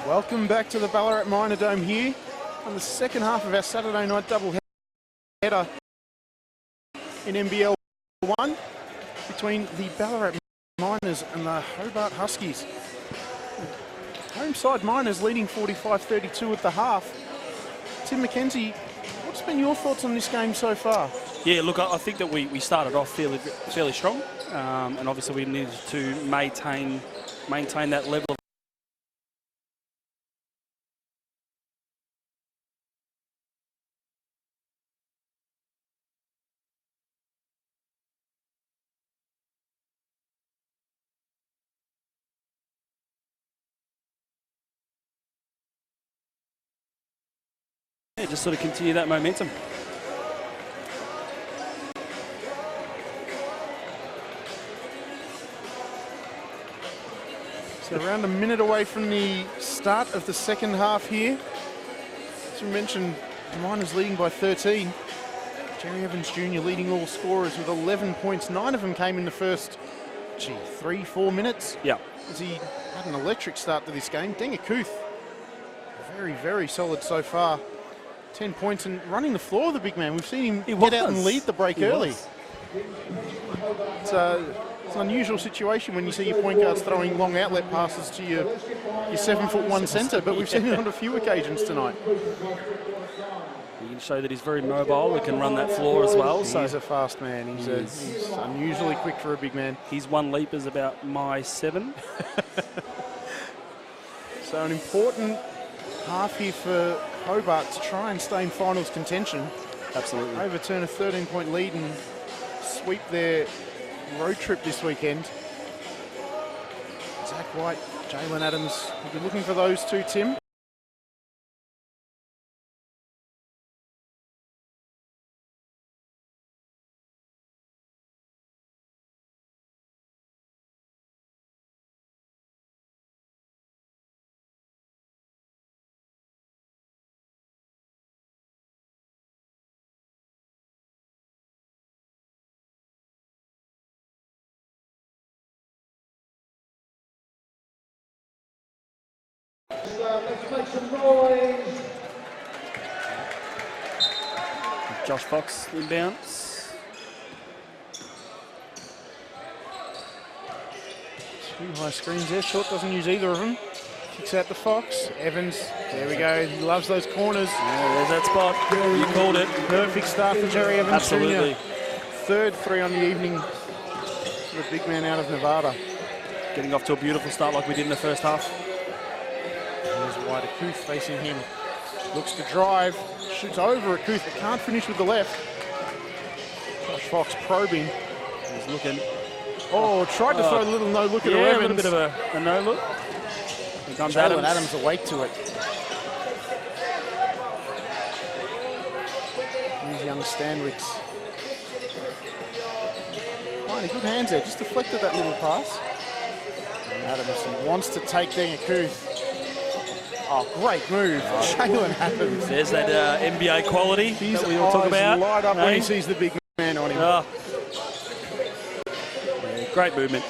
Welcome back to the Ballarat Minor Dome here on the second half of our Saturday night double header in NBL1 between the Ballarat Miners and the Hobart Huskies. Home side Miners leading 45-32 at the half. Tim McKenzie, what's been your thoughts on this game so far? Yeah, look, I think that we started off fairly strong, and obviously we needed to maintain that level of just sort of continue that momentum. So around a minute away from the start of the second half here. As we mentioned, the Miners leading by 13. Jerry Evans Jr. leading all scorers with 11 points. 9 of them came in the first, 3-4 minutes. Yeah. As he had an electric start to this game. Denga Kuth, very, very solid so far. 10 points and running the floor, the big man. We've seen him get out and lead the break early. It's an unusual situation when you see your point guards throwing long outlet passes to your 7'1" centre, but we've seen it on a few occasions tonight. He can show that he's very mobile. He can run that floor as well. So he's a fast man. He's unusually quick for a big man. His one leap is about my 7. So an important half here for Hobart to try and stay in finals contention. Absolutely. Overturn a 13-point lead and sweep their road trip this weekend. Zach White, Jalen Adams, we'll be looking for those two, Tim. Let's make some noise. Josh Fox inbounds. Two high screens there. Short doesn't use either of them. Kicks out to Fox. Evans, there we go. He loves those corners. Yeah, there's that spot. You called it. Perfect start for Jerry Evans Absolutely. Jr. Third 3 on the evening for the big man out of Nevada. Getting off to a beautiful start like we did in the first half. There's White Akuth facing him. Looks to drive. Shoots over Akuth, but can't finish with the left. Josh Fox probing. He's looking. Oh, tried to throw a little no-look at Yeah, Evans. a little bit of a no-look. Here comes Jalen Adams awake to it. Here's young Stanwicks. Fine, good hands there. Just deflected that little pass. And Adams wants to take Denga Kuth. Oh, great move. Jalen Adams. There's that NBA quality that we all talk about. Light up when he sees the big man on him. Yeah, great movement.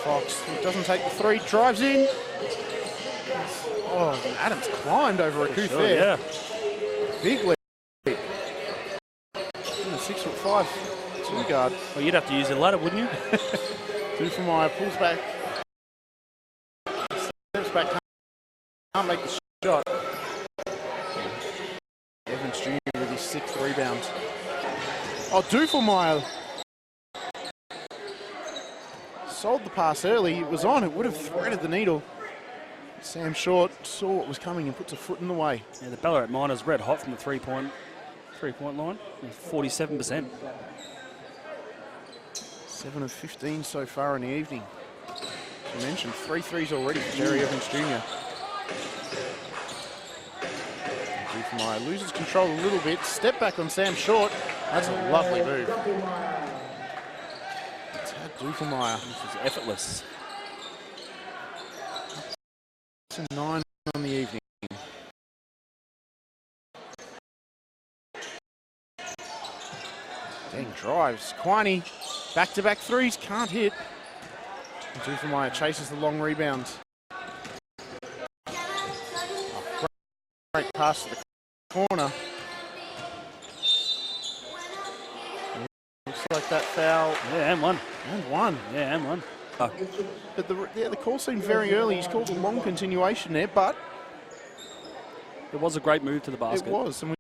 Fox doesn't take the 3, drives in. Oh, Adams climbed over Akuth there. Yeah. Big lead. 6'5" 2 guard. Well, you'd have to use a ladder, wouldn't you? Dufemeier pulls back. Steps back. Can't make the shot. Evans Jr. with his 6th rebound. Oh, Dufemeier sold the pass early. It was on. It would have threaded the needle. Sam Short saw what was coming and puts a foot in the way. Yeah, the Ballarat Miners red hot from the three-point line. 47%. 7 of 15 so far in the evening. As you mentioned, 3 threes already for Jerry Evans Jr. Dufemeier loses control a little bit. Step back on Sam Short. That's a lovely move. Tad Dufemeier. This is effortless. It's a 9 on the evening. Dang drives. Quiney, back-to-back threes, can't hit. Dufemeier chases the long rebound. Great pass to the corner. Looks like that foul. Yeah, and one. And one. Yeah, and one. Oh. But the call seemed very early. He's called a long continuation there, but It was a great move to the basket. it was. And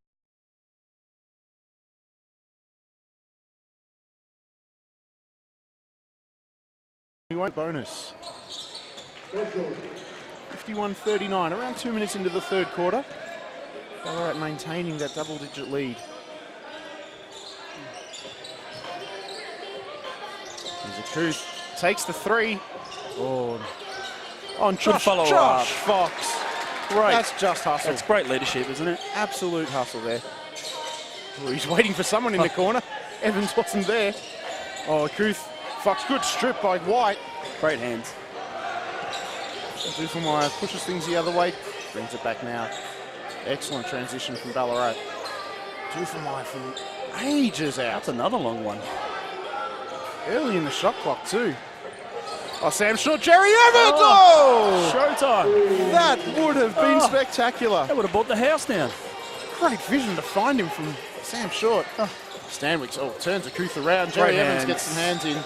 we won't bonus. 51-39, around 2 minutes into the third quarter. Ballarat maintaining that double-digit lead. Here's a Couth, takes the three. Oh, on Josh Fox. Great. That's just hustle. That's great leadership, isn't it? Absolute hustle there. Oh, he's waiting for someone in the corner. Evans wasn't there. Oh, Couth. Fox, good strip by White. Great hands. Dufemeier pushes things the other way. Brings it back now. Excellent transition from Ballarat. Dufemeier from ages out. That's another long one. Early in the shot clock too. Oh, Sam Short, Jerry Evans! Oh! Showtime. That would have been spectacular. That would have brought the house down. Great vision to find him from Sam Short. Stanwicks, turns the Couth around. Jerry Great Evans hands. gets some hands in.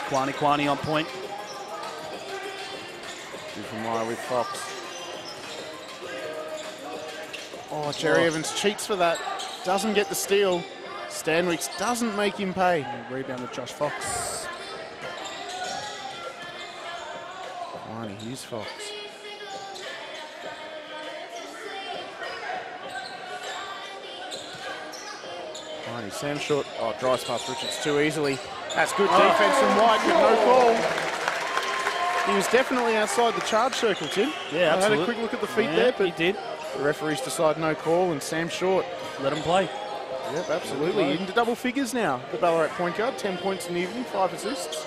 Kwani on point. Dufemeier with Fox. Oh, Jerry Evans cheats for that. Doesn't get the steal. Stanwicks doesn't make him pay. Rebound with Josh Fox. Finally, here's Fox. Finally, Sam Short. Oh, drives past Richards too easily. That's good defense from White, but no call. He was definitely outside the charge circle, Tim. Yeah, I had absolutely. a quick look at the feet Yeah, there, but he did. the referees decide no call, and Sam Short. Let him play. Yep, absolutely. Into double figures now. The Ballarat point guard, 10 points in the evening, 5 assists.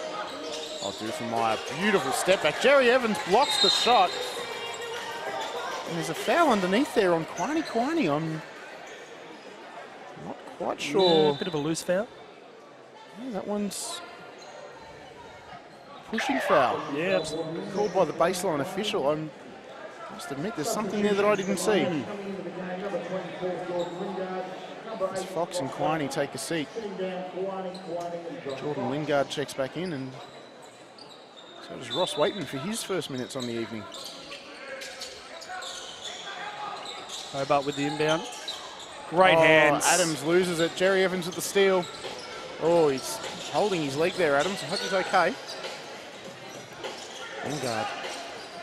I'll do for Meyer. Beautiful step back. Jerry Evans blocks the shot. And there's a foul underneath there on Kwani. I'm not quite sure. Yeah, bit of a loose foul. Yeah, that one's pushing foul. Yeah, absolutely. Called by the baseline official. I must admit there's something there that I didn't see. As Fox and Kwani take a seat. Jordan Lingard checks back in, and so does Ross Waitman for his first minutes on the evening. Hobart with the inbound. Great hands. Adams loses it. Jerry Evans with the steal. Oh, he's holding his leg there, Adams. I hope he's okay. Lingard.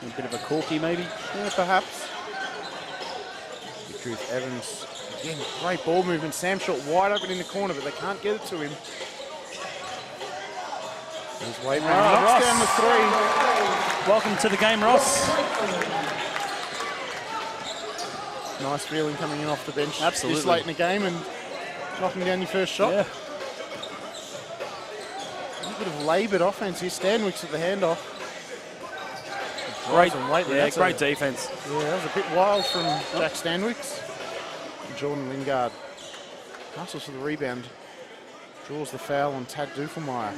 A bit of a corky, maybe. Yeah, perhaps. The truth, Evans. Again, great ball movement. Sam Short wide open in the corner, but they can't get it to him. There's Waitman. Knocks Ross. down the three. Welcome to the game, Ross. Nice feeling coming in off the bench Absolutely. this late in the game and knocking down your first shot. Yeah. A little bit of laboured offense here. Stanwicks at the handoff. Great, Waitman. yeah, That's great defense. Yeah, that was a bit wild from Jack Stanwicks. And Jordan Lingard hustles for the rebound. Draws the foul on Tad Dufemeier.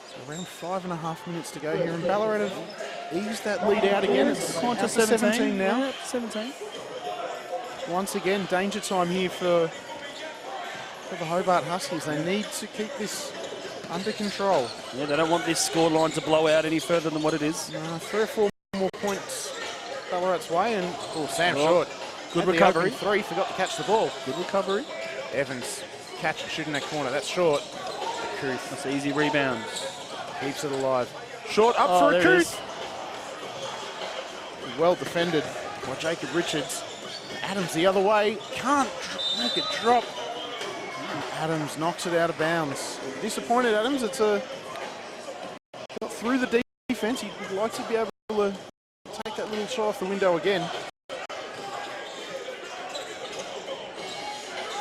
So around 5.5 minutes to go here, and Ballarat have eased that lead out again. It's On to out to 17 now. Yeah, 17. Once again, danger time here for the Hobart Huskies. They need to keep this under control. Yeah, they don't want this scoreline to blow out any further than what it is. 3 or 4 more points Ballarat's way, and Sam Short. Good Had the recovery. open three, forgot to catch the ball. Good recovery. Evans catch and shoot in that corner. That's Short. Couth That's easy rebound. keeps it alive. Short up for a there it is. Couth. Well defended by Jacob Richards. Adams the other way. Can't make it drop. And Adams knocks it out of bounds. Disappointed Adams. It's got through the defense. He would like to be able to take that little shot off the window again.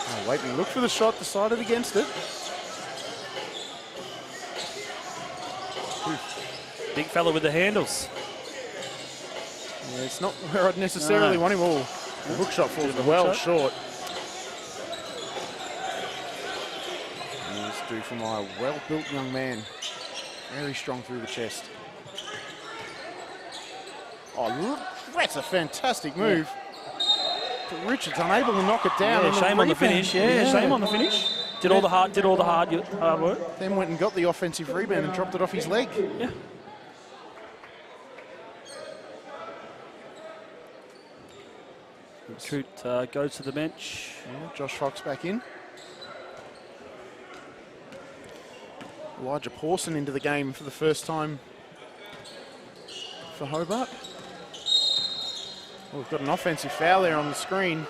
Oh, Waitman looked for the shot, decided against it. Big fella with the handles. Yeah, it's not where I'd necessarily want him all. The hook shot falls well short. Dufemire, well-built young man. Very strong through the chest. Oh, look, that's a fantastic move. But Richards unable to knock it down. Yeah, shame on the finish. Yeah, shame on the finish. Did all the hard work. Then went and got the offensive rebound and dropped it off his leg. Yeah. Coot goes to the bench. Yeah, Josh Fox back in. Elijah Pawson into the game for the first time for Hobart. Well, we've got an offensive foul there on the screen.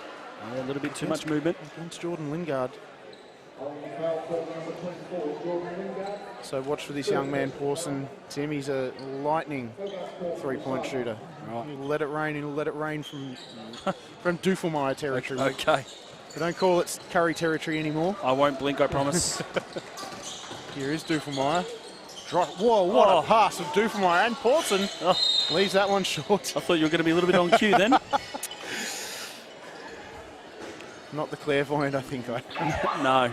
Yeah, a little bit too much movement. Against Jordan Lingard. So watch for this young man, Pawson. Tim, he's a lightning three-point shooter. Right. He'll let it rain from Dufemire territory. Okay. We don't call it Curry territory anymore. I won't blink, I promise. Here is Dufemire. Whoa, what a pass of Dufemire and Pawson. Oh. Leaves that one short. I thought you were going to be a little bit on cue then. Not the clairvoyant, I think. No.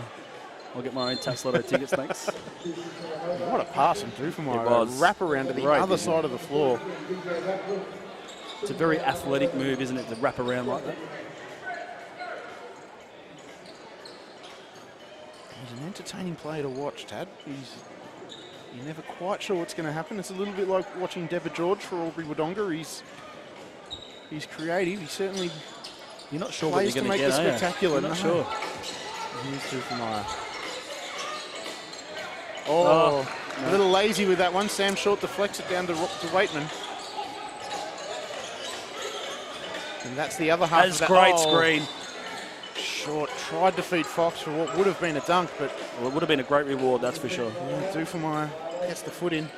I'll get my own Taps Lotto tickets, thanks. What a pass from Dufemire. It was. Wrap around to the other side of the floor. It's a very athletic move, isn't it, to wrap around like that? He's an entertaining player to watch, Tad. You're never quite sure what's going to happen. It's a little bit like watching Deborah George for Albury Wodonga. He's creative. He certainly you're not sure what plays you're to going to make get, the spectacular. You're not sure. Here's Dufemire. Oh, no. A little lazy with that one. Sam Short deflects it down to Waitman. And that's the other half of that. Great screen. Short tried to feed Fox for what would have been a dunk, but... Well, it would have been a great reward, that's for sure. Yeah, Dufemire gets the foot in.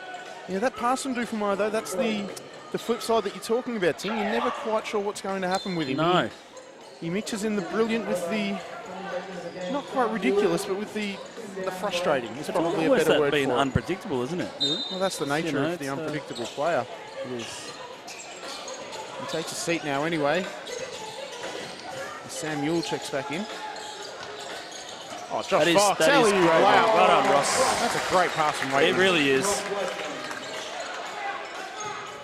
Yeah, that pass from Dufemire, though, that's the flip side that you're talking about, Tim. You're never quite sure what's going to happen with him. No. He mixes in the brilliant with the... Not quite ridiculous, but with the frustrating. It's probably a better word for it. Unpredictable, isn't it? Well, that's the nature of the unpredictable player. It is. He takes a seat now anyway. Sam Yule checks back in. Oh, Josh Fox. That is great. Wow. Well done, Ross. That's a great pass from Waitman. It really is.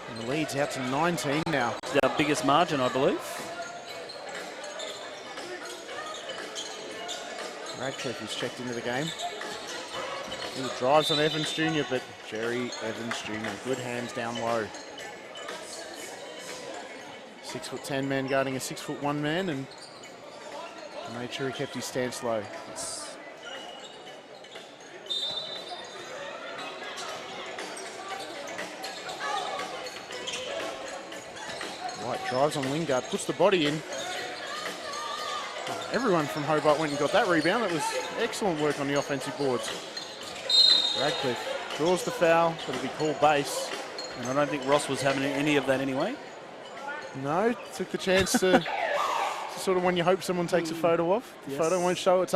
And the lead's out to 19 now. It's our biggest margin, I believe. Radcliffe is checked into the game. He drives on Evans Jr., but Jerry Evans Jr. Good hands down low. 6'10" man guarding a 6'1" man, and made sure he kept his stance low. White drives on Lingard, puts the body in. Everyone from Hobart went and got that rebound. That was excellent work on the offensive boards. Radcliffe draws the foul, but it'll be called base. And I don't think Ross was having any of that anyway. No, took the chance to sort of when you hope someone takes a photo of. The photo won't show, it's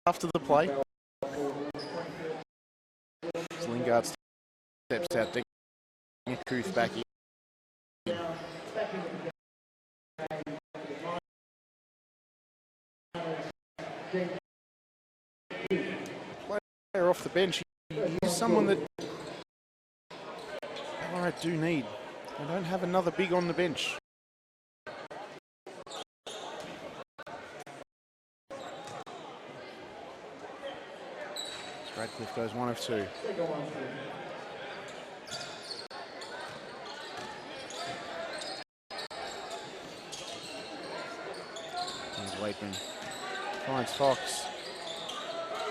after the play. Lingard steps out, digging Kuth back in. Player off the bench, he's someone that Ballarat do need. They don't have another big on the bench. Radcliffe goes 1 of 2. Here's Waitman. Finds Fox.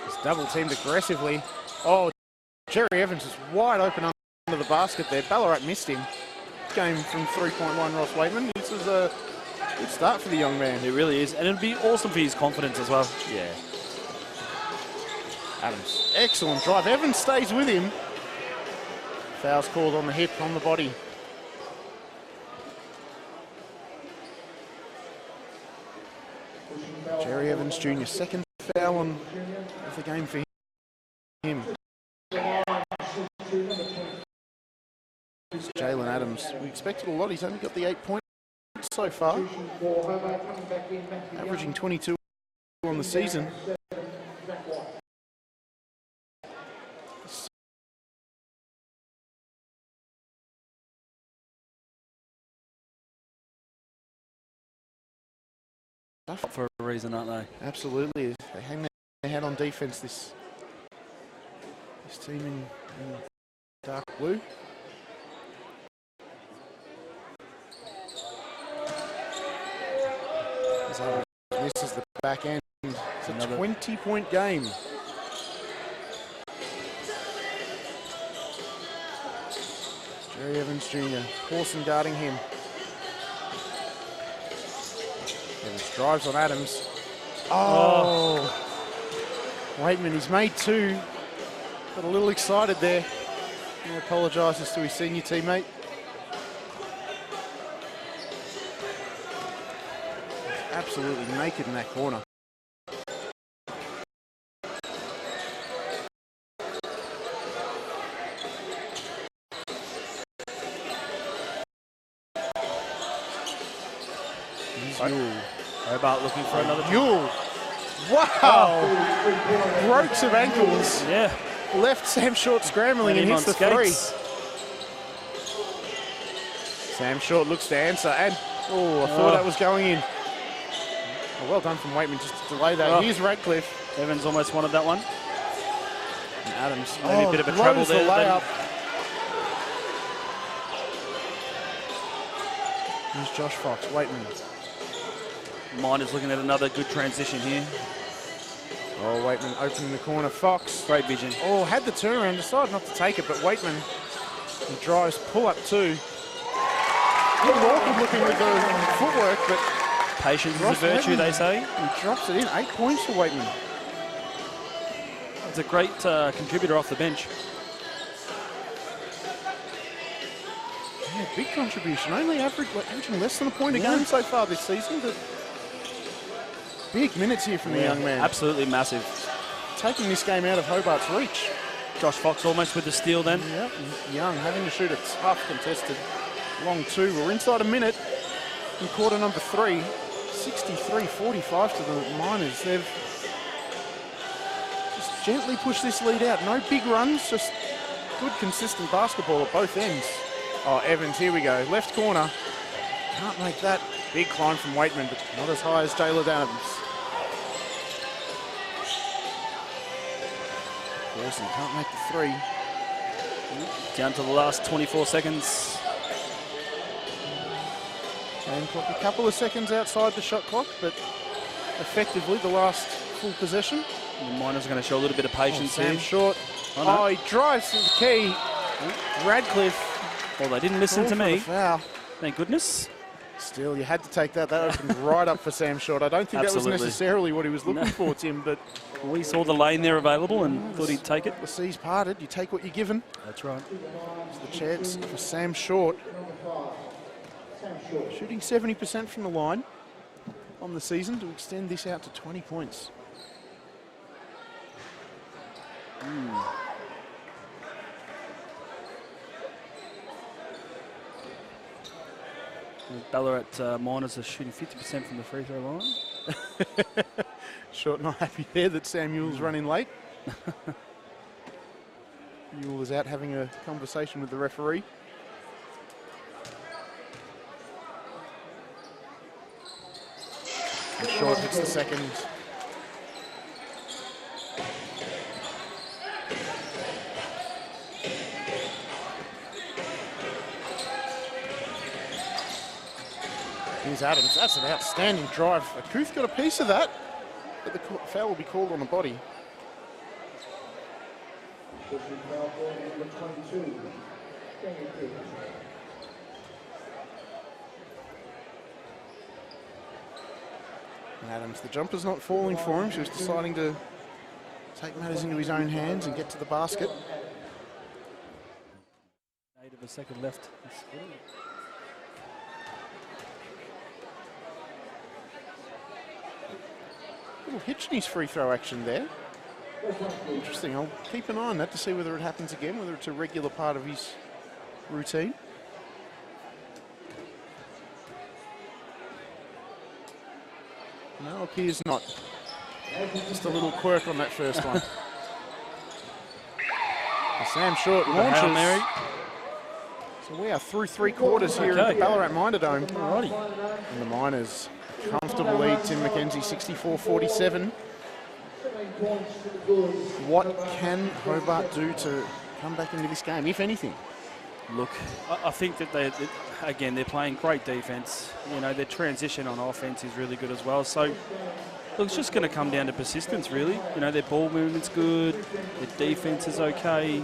He's double teamed aggressively. Oh, Jerry Evans is wide open under the basket there. Ballarat missed him. Game from 3-point line, Ross Waitman. This is a good start for the young man. It really is. And it'd be awesome for his confidence as well. Yeah. Adams, excellent drive. Evans stays with him. Foul's called on the hip, on the body. Jerry Evans Jr., second foul of the game for him. Jalen Adams, we expected a lot. He's only got the 8 points so far. Averaging 22 on the season. stuff. For a reason, aren't they? Absolutely. They hang their hat on defence, this team in dark blue. As Adams misses the back end. It's a 20-point game. Jerry Evans Jr. Pawson guarding him. Evans drives on Adams. Oh! Waitman, he's made two. Got a little excited there. He apologises to his senior teammate. He's absolutely naked in that corner. Hobart looking for another. Yule. Wow! Broke some ankles. Yeah. Left Sam Short scrambling and hits the three. Sam Short looks to answer and, I thought that was going in. Oh, well done from Waitman just to delay that. Here's Radcliffe. Evans almost wanted that one. And Adams. Maybe a bit of a trouble there. The layup. Here's Josh Fox, Waitman. Miners looking at another good transition here. Oh, Waitman opening the corner. Fox. Great vision. Oh, had the turnaround, decided not to take it, but Waitman, he drives, pull up two. A little awkward looking with the footwork, but patience is a virtue, they say. He drops it in. 8 points for Waitman. It's a great contributor off the bench. Yeah, big contribution. Only averaging less than a point a game so far this season, but big minutes here from the young man. Absolutely massive. Taking this game out of Hobart's reach. Josh Fox almost with the steal then. Yep. Young having to shoot a tough contested long two. We're inside a minute in quarter number 3. 63-45 to the Miners. They've just gently pushed this lead out. No big runs, just good consistent basketball at both ends. Oh, Evans, here we go. Left corner. Can't make that. Big climb from Waitman, but not as high as Taylor Adams. Dawson can't make the three. Down to the last 24 seconds. Game clock a couple of seconds outside the shot clock, but effectively the last full possession. The Miners are going to show a little bit of patience Sam here. Short. Oh, he drives to the key. Radcliffe. Well, they didn't listen to Called for me. the foul. Thank goodness. Still, you had to take that. That opened right up for Sam Short. I don't think Absolutely. that was necessarily what he was looking for, Tim, but We saw the lane there available and thought he'd take it. the seas parted. You take what you're given. That's right. It's the chance for Sam Short. Shooting 70% from the line on the season to extend this out to 20 points. Ballarat Miners are shooting 50% from the free throw line. Short not happy there that Sam Ewell's running late. Ewell is out having a conversation with the referee. And Short hits the second. Here's Adams. That's an outstanding drive. Akuth got a piece of that, but the foul will be called on the body. And Adams, the jumper's not falling for him. She was deciding to take matters into his own hands and get to the basket. 8 of a second left. Little hitch in his free throw action there. Interesting. I'll keep an eye on that to see whether it happens again, whether it's a regular part of his routine. No, appears not. Just a little quirk on that first one. Sam Short launches. Hail Mary. So we are through 3 quarters here at the Ballarat Miner Dome. Alrighty. And the Miners Comfortable lead, Tim McKenzie, 64-47. What can Hobart do to come back into this game, if anything? Look, I think that they're playing great defence. You know, their transition on offence is really good as well. So, look, it's just going to come down to persistence, really. You know, their ball movement's good, their defence is okay.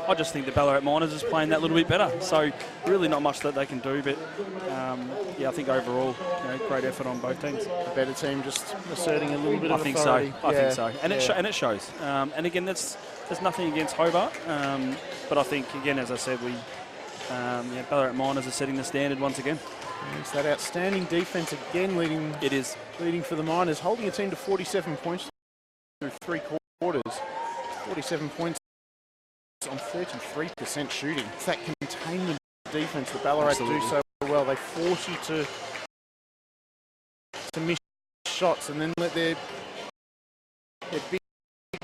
I just think the Ballarat Miners is playing that little bit better. So, really not much that they can do, but yeah, I think overall, you know, great effort on both teams. A better team just asserting a little bit of authority. I think so, and it shows. And again, there's nothing against Hobart, but I think again, as I said, yeah, Ballarat Miners are setting the standard once again. It's that outstanding defence again leading. It is leading for the Miners, holding a team to 47 points through 3 quarters. 47 points on 33% shooting. It's that containment defence that Ballarat do so well. They force you to miss shots and then let their big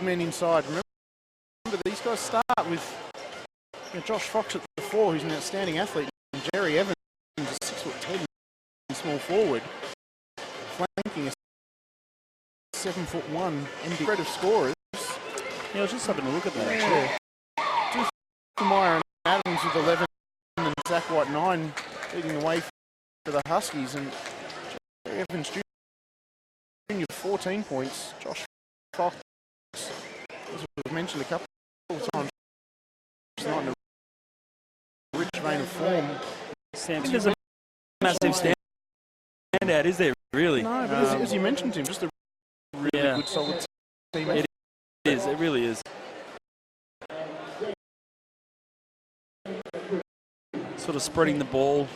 men inside. Remember, these guys start with Josh Fox at the 4, who's an outstanding athlete, and Jerry Evans, a 6'10" small forward, flanking a 7'1" NBL spread of scorers. Yeah, I was just having a look at that. Yeah. Meyer and Adams with 11 and Zach White 9 leading the way for the Huskies, and Jerry Evans Jr. 14 points. Josh Fox, as we've mentioned a couple of times, not in a rich vein of form. Sam, there's a massive standout, is there, really? No, but as you mentioned, Tim, just a really good, solid team. It is, it really is. Sort of spreading the ball.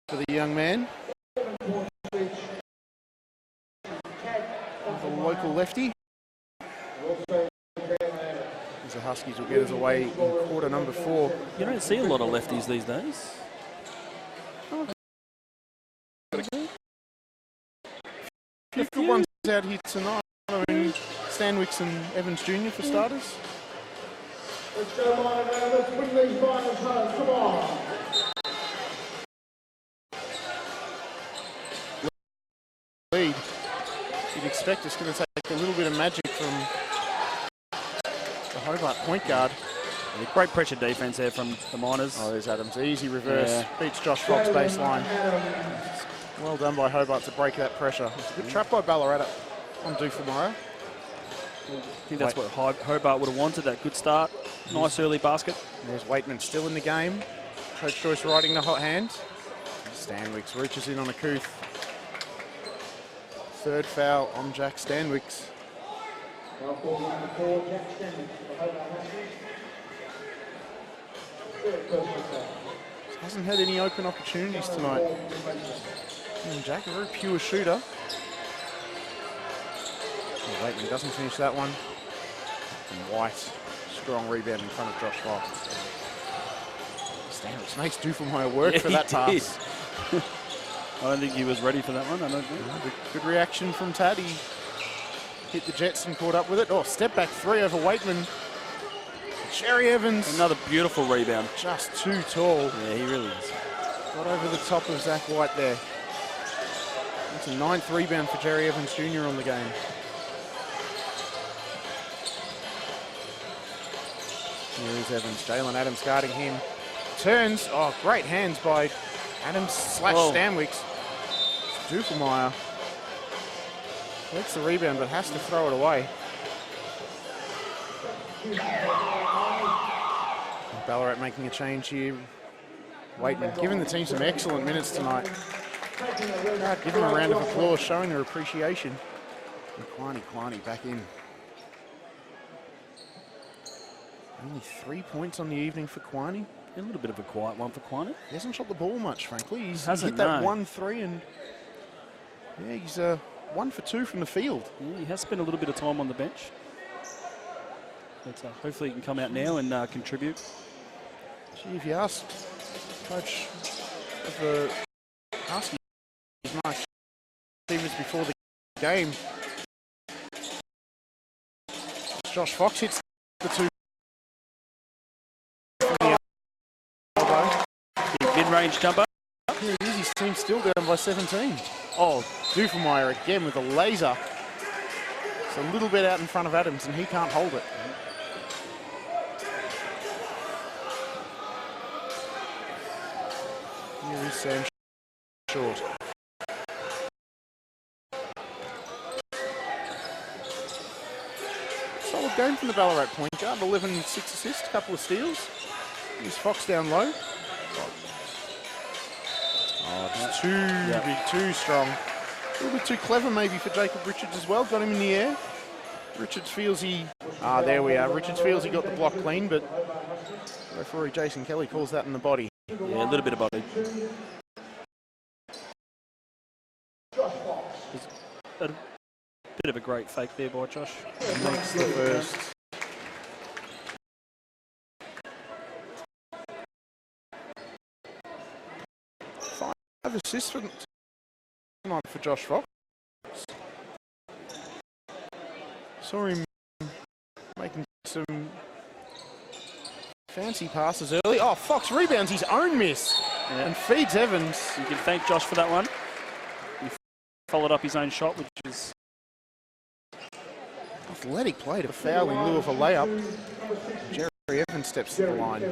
For the young man. The local lefty. As the Huskies will get us away in quarter number 4. You don't see a lot of lefties these days. A few good ones out here tonight. I mean, Stanwicks and Evans Jr. for starters. Let's go, Miners. Let's bring these Miners home. Come on. Lead. You'd expect it's going to take a little bit of magic from the Hobart point guard. Yeah, great pressure defence there from the Miners. Oh, there's Adams. Easy reverse. Beats Josh Fox baseline. Well done by Hobart to break that pressure. It's a good trap by Ballarat on Dufamara. I think that's what Hobart would have wanted, that good start. Nice early basket. There's Waitman still in the game. Coach Joyce riding the hot hand. Stanwicks reaches in on a Couth. Third foul on Jack Stanwicks. Hasn't had any open opportunities tonight. And Jack, a very pure shooter. Oh, Waitman doesn't finish that one. And White, strong rebound in front of Josh Fox. Stanwicks makes Dufamaya work for that pass. I don't think he was ready for that one. I don't think. Good reaction from Tad. He hit the Jets and caught up with it. Oh, step back 3 over Waitman. Jerry Evans. Another beautiful rebound. Just too tall. Yeah, he really is. Got over the top of Zach White there. It's a 9th rebound for Jerry Evans Jr. on the game. Here is Evans. Jalen Adams guarding him. Turns. Oh, great hands by Adams / Stanwicks. Dufamaya gets the rebound but has to throw it away. Ballarat making a change here. Waitman giving the team some excellent minutes tonight. Give them a round of applause, showing their appreciation. And Quani back in. Only 3 points on the evening for Quani. A little bit of a quiet one for Quani. He hasn't shot the ball much, frankly. He's hit that 1-3 and yeah, he's 1 for 2 from the field. Yeah, he has spent a little bit of time on the bench. But hopefully he can come out now and contribute. Gee, if you ask Coach of the Huskies, Mark Stevens before the game, Josh Fox hits the 2 from the elbow. Big mid-range jumper. Here it is. Ramsey's team still down by 17. Oh, Duffelmeyer again with a laser. It's a little bit out in front of Adams and he can't hold it. Here is Sam Short. Solid game from the Ballarat point guard. 11 6 assists, a couple of steals. Here's Fox down low. Oh, just too big, too strong. A little bit too clever maybe for Jacob Richards as well. Got him in the air. Richards feels he... there we are. Richards feels he got the block clean, but referee Jason Kelly calls that in the body. Yeah, a little bit of body. A bit of a great fake there by Josh. Makes the first. 5 assists for tonight for Josh Fox. Saw him making some fancy passes early. Oh, Fox rebounds his own miss and feeds Evans. You can thank Josh for that one. He followed up his own shot, which is athletic play to foul in lieu of a layup. Jerry Evans steps to the line.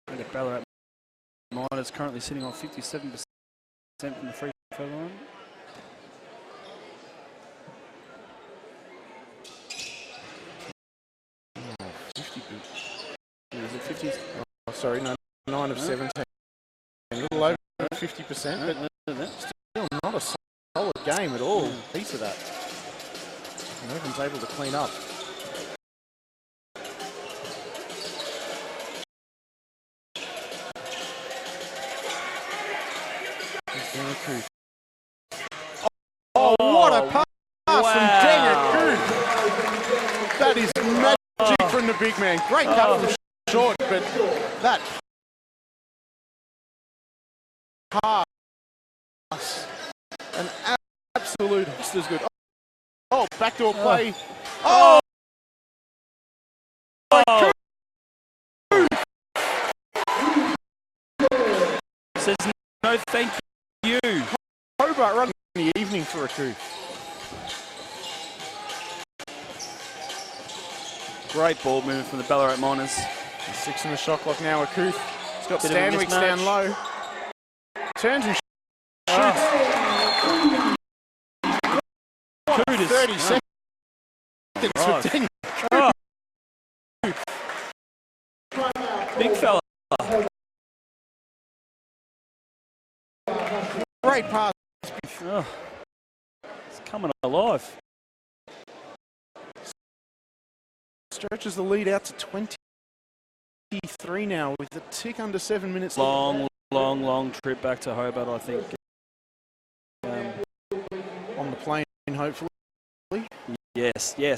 And the Ballarat Miners currently sitting on 57% from the free throw line. Oh, 50. Is it 50? Oh, sorry, no, 9 of 17. A little over 50%, but still not a solid game at all. Piece of that. And Evans able to clean up. Oh, what a pass from Daniel. That is magic from the big man. Great cut from Short, but that pass, an absolute just as good. Oh, backdoor play. Oh! Says no thank you. Hobart run in the evening for a coup. Great ball movement from the Ballarat Miners. 6 in the shot clock now. Akuth. He's got Bit of a Stanwicks down mismatch. low. Turns and shoots. Coot is 30 seconds Right. for Daniel. big fella. Great pass. Oh, it's coming alive. Stretches the lead out to 23 now with a tick under 7 minutes. Long trip back to Hobart, I think. On the plane, hopefully. Yes. A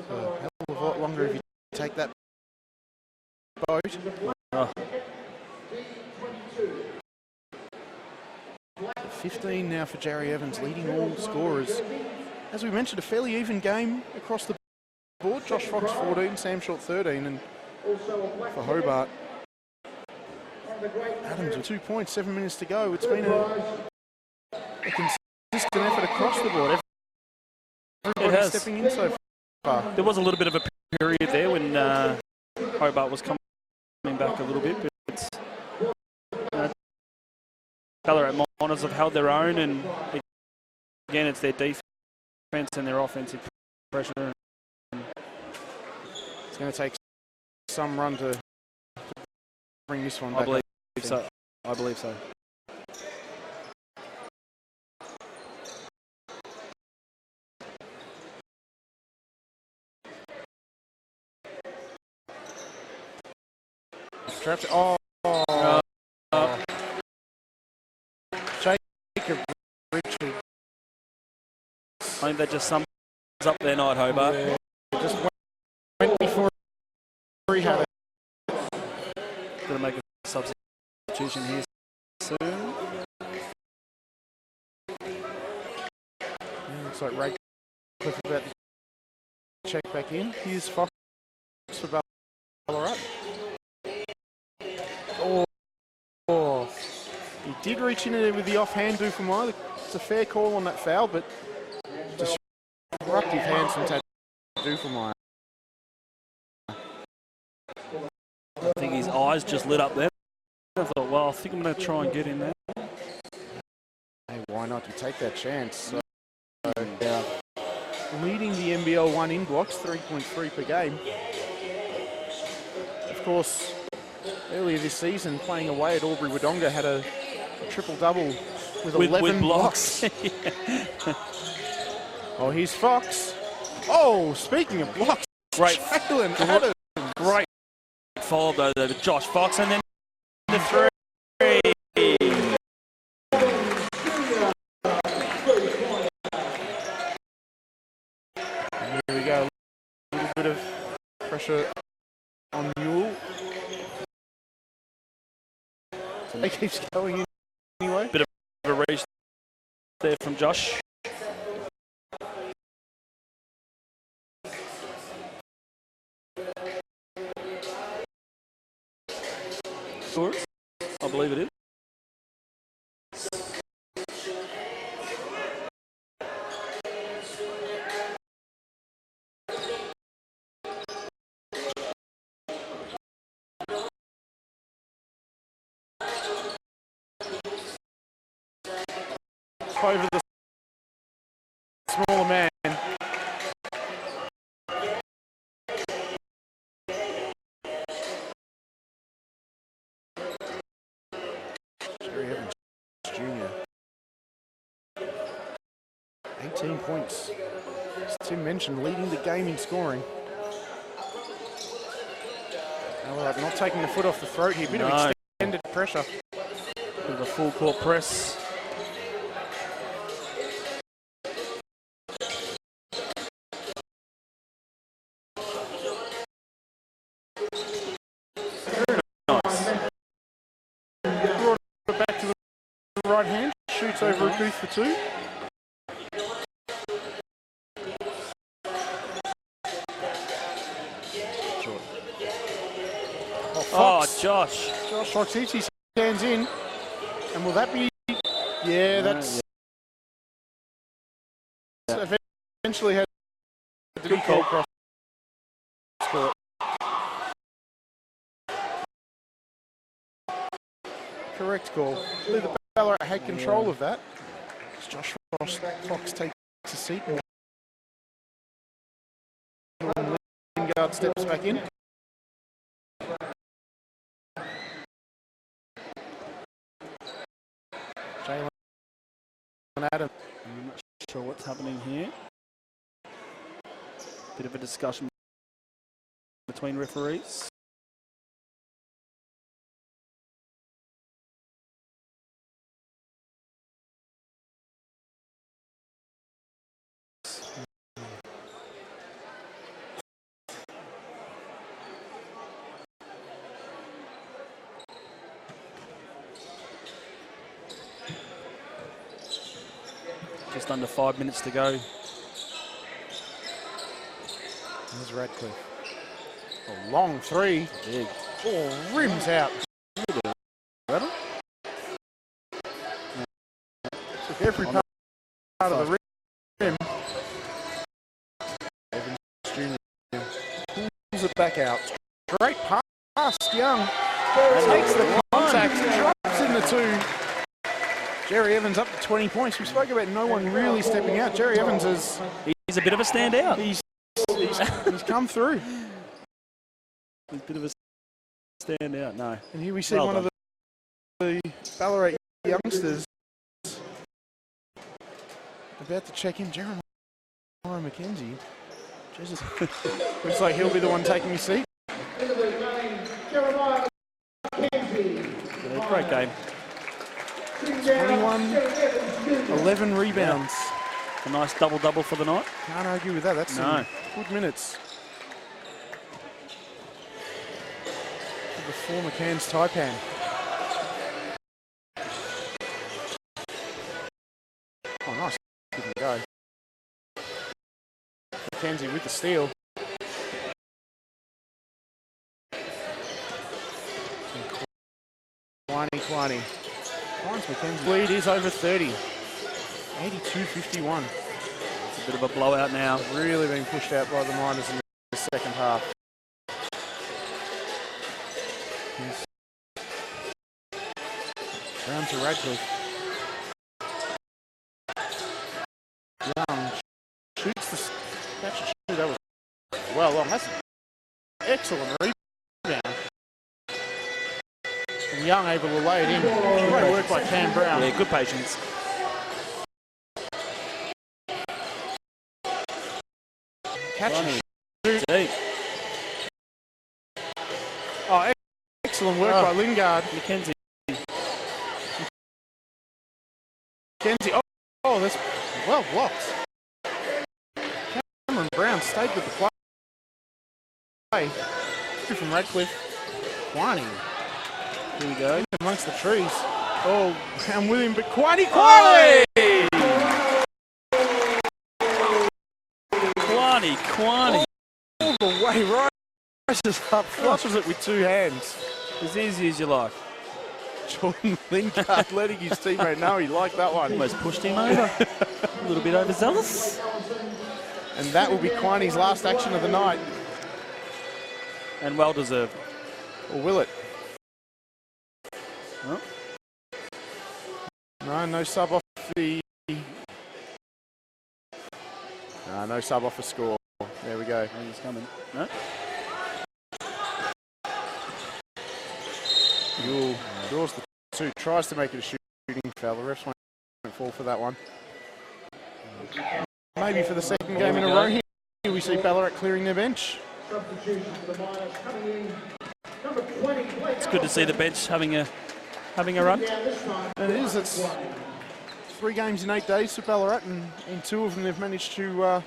hell of a lot longer if you take that boat. Oh. 15 now for Jerry Evans, leading all scorers. As we mentioned, a fairly even game across the board. Josh Fox 14, Sam Short 13, and for Hobart, Adams with 2 points, 7 minutes to go. It's been a consistent effort across the board. Everybody stepping in so far. There was a little bit of a period there when Hobart was coming back a little bit, but it's, Ballarat Miners have held their own, and again, it's their defense and their offensive pressure. It's going to take some run to bring this one back. I believe so. Trapped. Jacob Richards. I think that just sums up their night, Hobart. Yeah, just went before he had it. Going to make a substitution here soon. Looks like Radcliffe about to check back in. Here's Fox for Ballarat. Oh, he did reach in there with the offhand do for mine. It's a fair call on that foul, but disruptive hands from do for mine. I think his eyes just lit up there. I thought, well, I think I'm going to try and get in there. Hey, why not? You take that chance. So, leading the NBL1 in blocks, 3.3 per game. Of course, earlier this season, playing away at Albury Wodonga, had a triple-double with 11 blocks. Oh, here's Fox. Oh, speaking of blocks, Great follow though to Josh Fox, and then the three. And here we go. A little bit of pressure on Newell. He keeps going in anyway. Bit of a reach there from Josh. I believe it is. Over the smaller man. Jerry Evans Jr. 18 points. As Tim mentioned, leading the game in scoring. Ballarat not taking the foot off the throat here. Bit of extended pressure. Bit of a full court press. Right hand, shoots over a booth for two. Short. Oh, Josh. Josh Fox hits his hands in. And will that be... Yeah, that's... Eventually had to call across court. Correct call. The Ballarat had control of that. As Josh Fox takes a seat. Lingard steps back in. Jalen Adam. I'm not sure what's happening here. Bit of a discussion between referees. Just under 5 minutes to go. There's Radcliffe. A long three. Big. Oh, rims out. Took every part of the rim. Evans Jr. pulls it back out. Great pass, Young. Takes the contact, drops in the two. Jerry Evans up to 20 points. We spoke about no one really stepping out. Jerry Evans is... He's a bit of a standout. He's come through. He's a bit of a standout, no. And here we see one of the Ballarat youngsters about to check in. Jeremiah McKenzie. Jesus. Looks like he'll be the one taking his seat. Jeremiah McKenzie. Yeah, great game. 21, 11 rebounds. A nice double-double for the night. Can't argue with that. That's some good minutes. For the former Cairns Taipan. Oh, nice. Good go. McKenzie with the steal. Quiney. Finds McKenzie. Lead is over 30. 82-51. It's a bit of a blowout now. Really being pushed out by the Miners in the second half. Down to Radcliffe. Young shoots the catch and shoot. That was well long. That's an excellent rebound. And Young able to lay it in. Great work by Cam Brown. Yeah, good patience. Catch and shoot. Deep. Oh, excellent work by Lingard. McKenzie. Kenzie, oh, that's well blocked. Cameron Brown stayed with the play. From Radcliffe. Quiney. Here we go. Amongst the trees. Oh, Brown with him, but Quiney! Quiney, All the way, rises up, flushes it with two hands. as easy as you like. Jordan Lingard letting his teammate know he liked that one. Almost pushed him over. A little bit overzealous. And that will be Quiney's last action of the night. And well deserved. Or will it? Oh. No sub off the... No sub off the score. There we go. He's coming. No? Yule draws the two, tries to make it a shooting foul. The refs won't fall for that one. Maybe for the second game in a row here, we see Ballarat clearing their bench. It's good to see the bench having a run. And it is. It's 3 games in 8 days for Ballarat, and in 2 of them they've managed to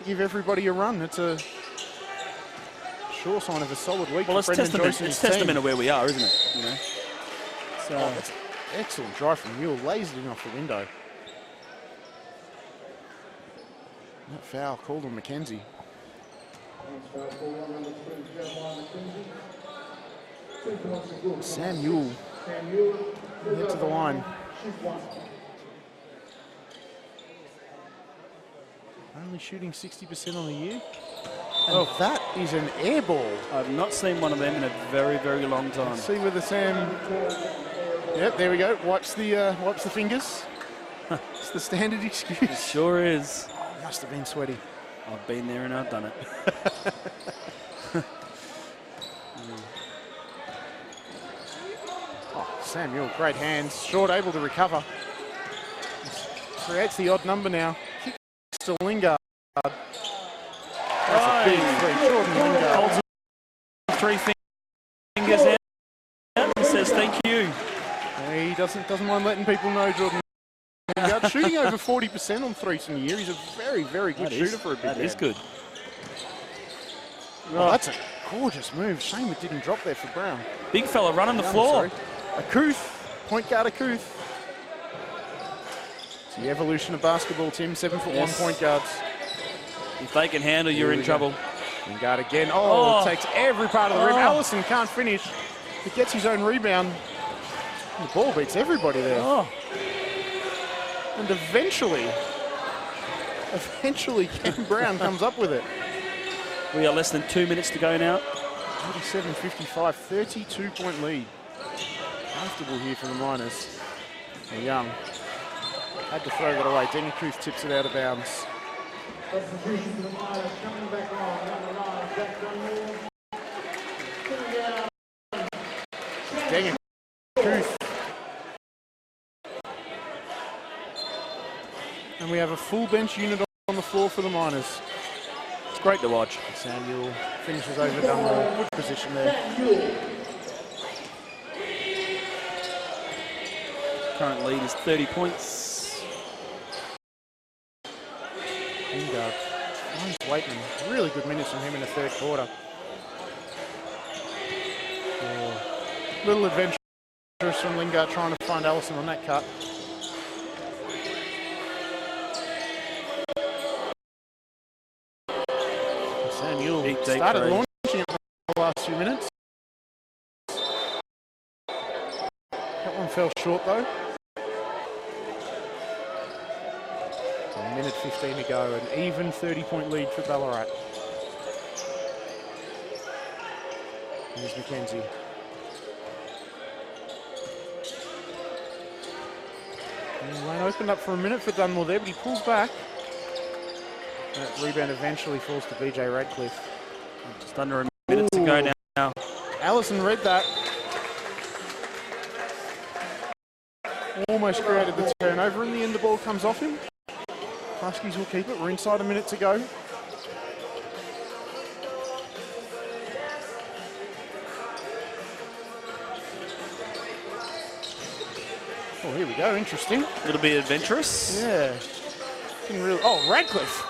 give everybody a run. It's a sure sign of a solid week. Well, for it's Brendan Joyce and his testament team. of where we are, isn't it? You know. So That's an excellent drive from Mule, lays it in off the window. That foul called on McKenzie. Sam Yule head to the line. Only shooting 60% on the year. And that is an air ball. I've not seen one of them in a very, very long time. See whether Sam. Yep, there we go. Wipes the fingers. It's the standard excuse. It sure is. Must have been sweaty. I've been there and I've done it. Samuel, great hands. Short, able to recover. Creates the odd number now. Kicks to Lingard. That's a big three. Jordan Lingard. Holds 3 fingers out and says thank you. He doesn't mind letting people know Jordan Lingard. Shooting over 40% on threes in the year. He's a very, very good shooter for a big man. That is good. Oh, that's a gorgeous move. Shame it didn't drop there for Brown. Big fella running the floor. Akuth, point guard Akuth. It's the evolution of basketball, Tim. 7'1" point guards. If they can handle, you're in trouble. Lingard again. Oh, takes every part of the rim. Allison can't finish. He gets his own rebound. The ball beats everybody there. Oh. And eventually Ken Brown comes up with it. We are less than 2 minutes to go now. 87-55, 32-point lead. Comfortable here for the Miners. Young had to throw that away. Denny Kuth tips it out of bounds. Denny Kuth. And we have a full bench unit on the floor for the Miners. It's great to watch. Samuel finishes over Dunmore. Good position there. Current lead is 30 points. Lingard finds Waitman. Really good minutes from him in the third quarter. Little adventurous from Lingard trying to find Allison on that cut. Samuel started launching it in the last few minutes. fell short though. A minute 15 to go, an even 30-point lead for Ballarat. Here's McKenzie. Lane opened up for a minute for Dunmore there, but he pulls back. That rebound eventually falls to BJ Radcliffe. Just under a minute to go now. Allison read that. Almost created the turnover. In the end, the ball comes off him. Huskies will keep it. We're inside a minute to go. Oh, here we go. Interesting. A little bit adventurous. Yeah. Didn't really. Oh, Radcliffe.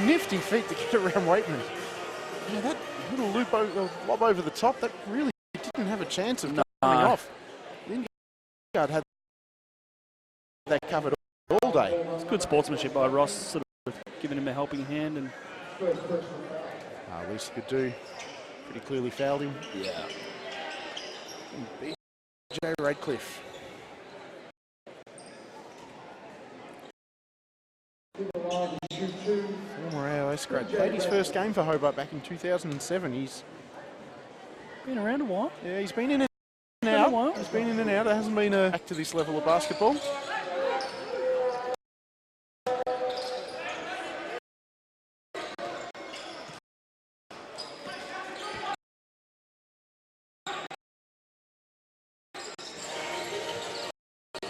Nifty feet to get around Waitman. Yeah, that little lob over the top, that really didn't have a chance of coming off. Lingard had that covered all day. It's good sportsmanship by Ross, sort of giving him a helping hand. And least he could do. Pretty clearly fouled him. yeah. And BJ Radcliffe. Former AOS grad. Played his first game for Hobart back in 2007. He's Been around a while. Yeah, he's been in and out. He's been in and out. There hasn't been a back to this level of basketball.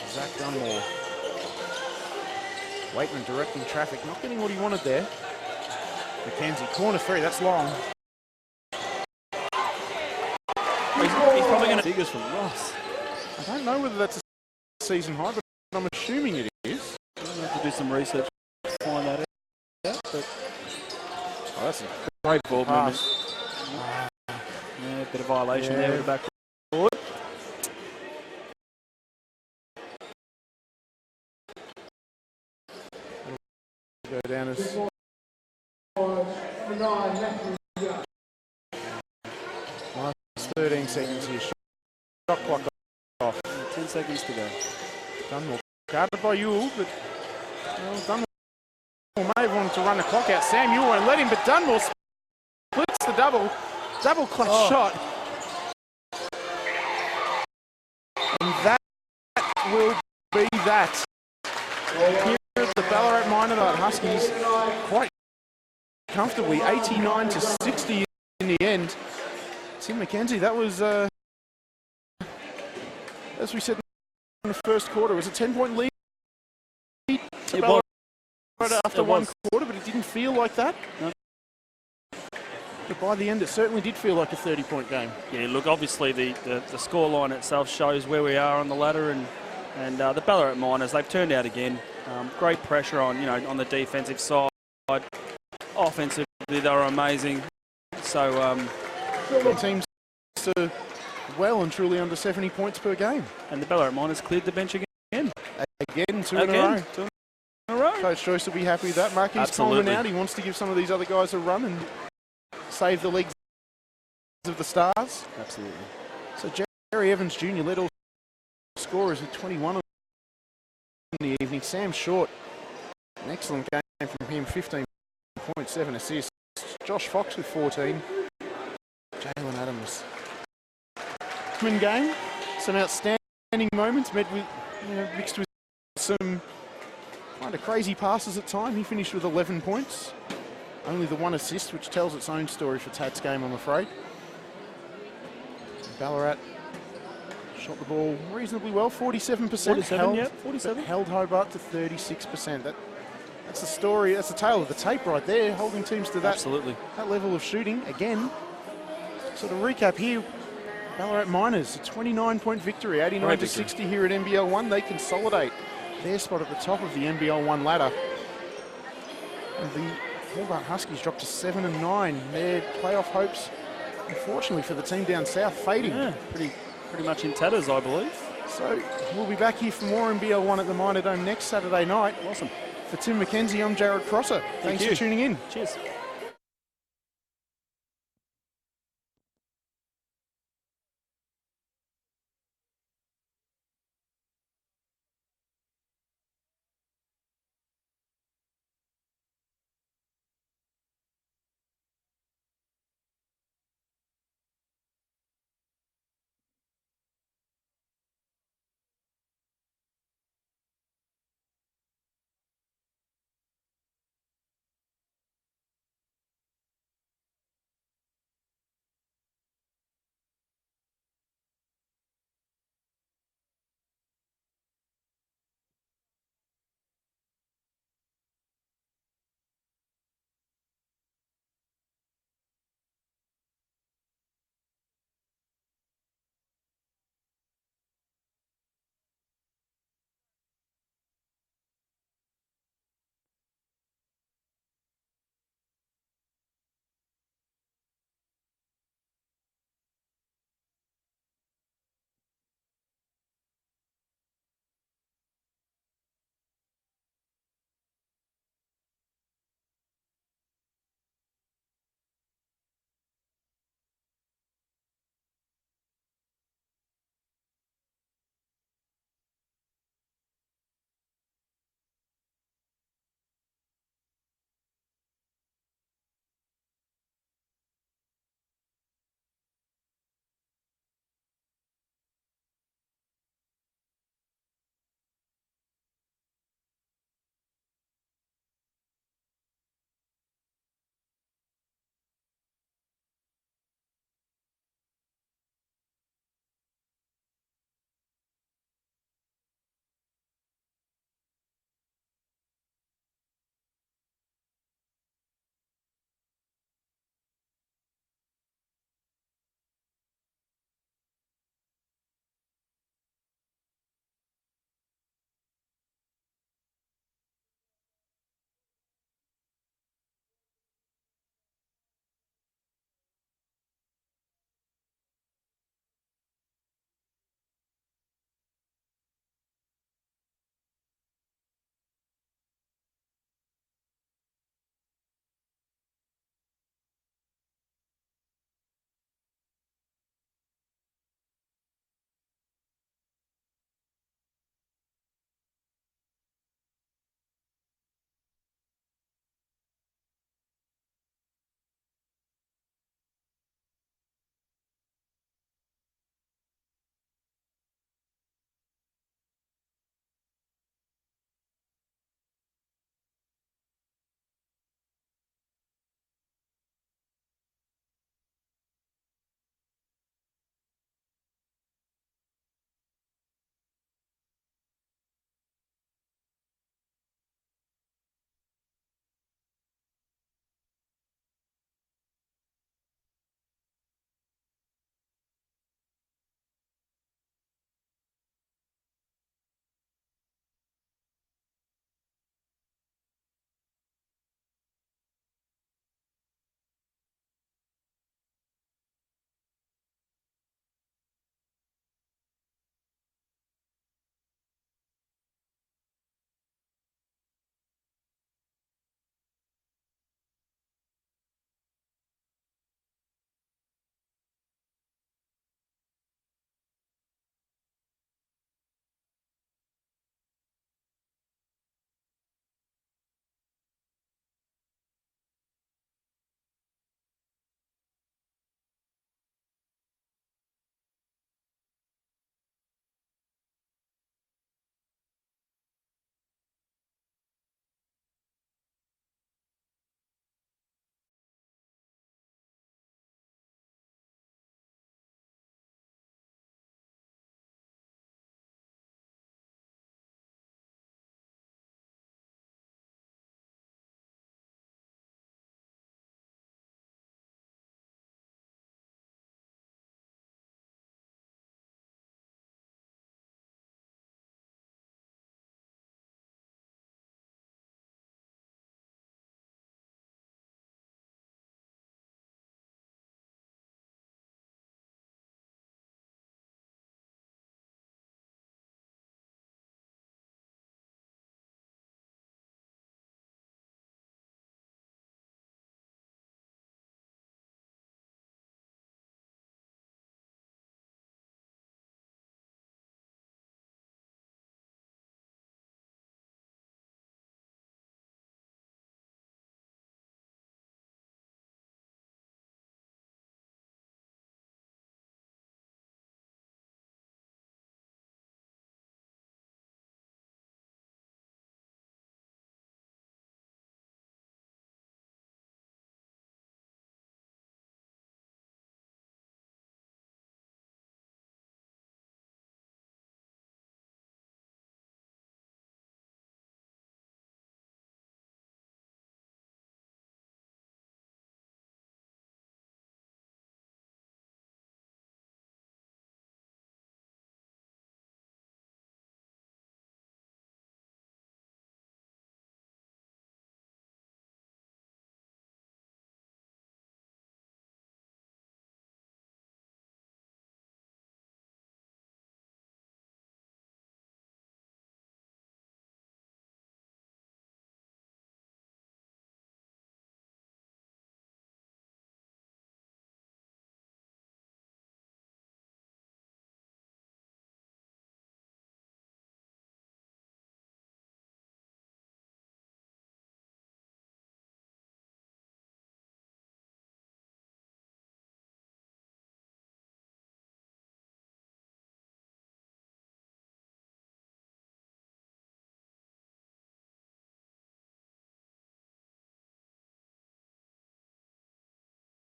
Zach Dunmore. Waitman directing traffic, not getting what he wanted there. McKenzie, corner three, that's long. He's probably going to dig us from Ross. I don't know whether that's a season high, but I'm assuming it is. I'm going to have to do some research to find that out. But that's a great ball movement. pass. Yeah, a bit of violation there with the back forward. Go down as last 13 seconds here. Shot clock off. 10 seconds to go. Dunmore guarded by Ewell, but Dunmore may have wanted to run the clock out. Sam Ewell won't let him, but Dunmore splits the double clutch shot. And that will be that. Here at the Ballarat Minor Huskies, quite comfortably, 89 to 60 in the end. Tim McKenzie, that was, as we said in the first quarter, it was a 10-point lead to Ballarat after one quarter, but it didn't feel like that. No. But by the end, it certainly did feel like a 30-point game. Yeah, look, obviously the scoreline itself shows where we are on the ladder, and the Ballarat Miners, they've turned out again. Great pressure on on the defensive side. Offensively, they're amazing. So teams are well and truly under 70 points per game. And the Ballarat Miners cleared the bench again. Again, two in a row. Coach Joyce will be happy with that. Marquis Coleman out. He wants to give some of these other guys a run and save the legs of the Stars. Absolutely. So Jerry Evans Jr. led all scorers with 21 in the evening. Sam Short, an excellent game from him, 15.7 assists. Josh Fox with 14. Jalen Adams. Game, some outstanding moments mixed with some kind of crazy passes at time. He finished with 11 points. Only the one assist, which tells its own story for Tat's game, I'm afraid. Ballarat shot the ball reasonably well, 47%. 47. Held Hobart to 36%. That's the story, that's the tale of the tape right there, holding teams to that level of shooting. Again, sort of recap here, Ballarat Miners, a 29-point victory, 89 to 60 here at NBL1. They consolidate their spot at the top of the NBL1 ladder. And the Hobart Huskies dropped to 7 and 9. Their playoff hopes, unfortunately for the team down south, fading. Yeah, pretty much in tatters, I believe. So we'll be back here for more NBL1 at the Minor Dome next Saturday night. Awesome. For Tim McKenzie, I'm Jared Prosser. Thanks for tuning in. Cheers.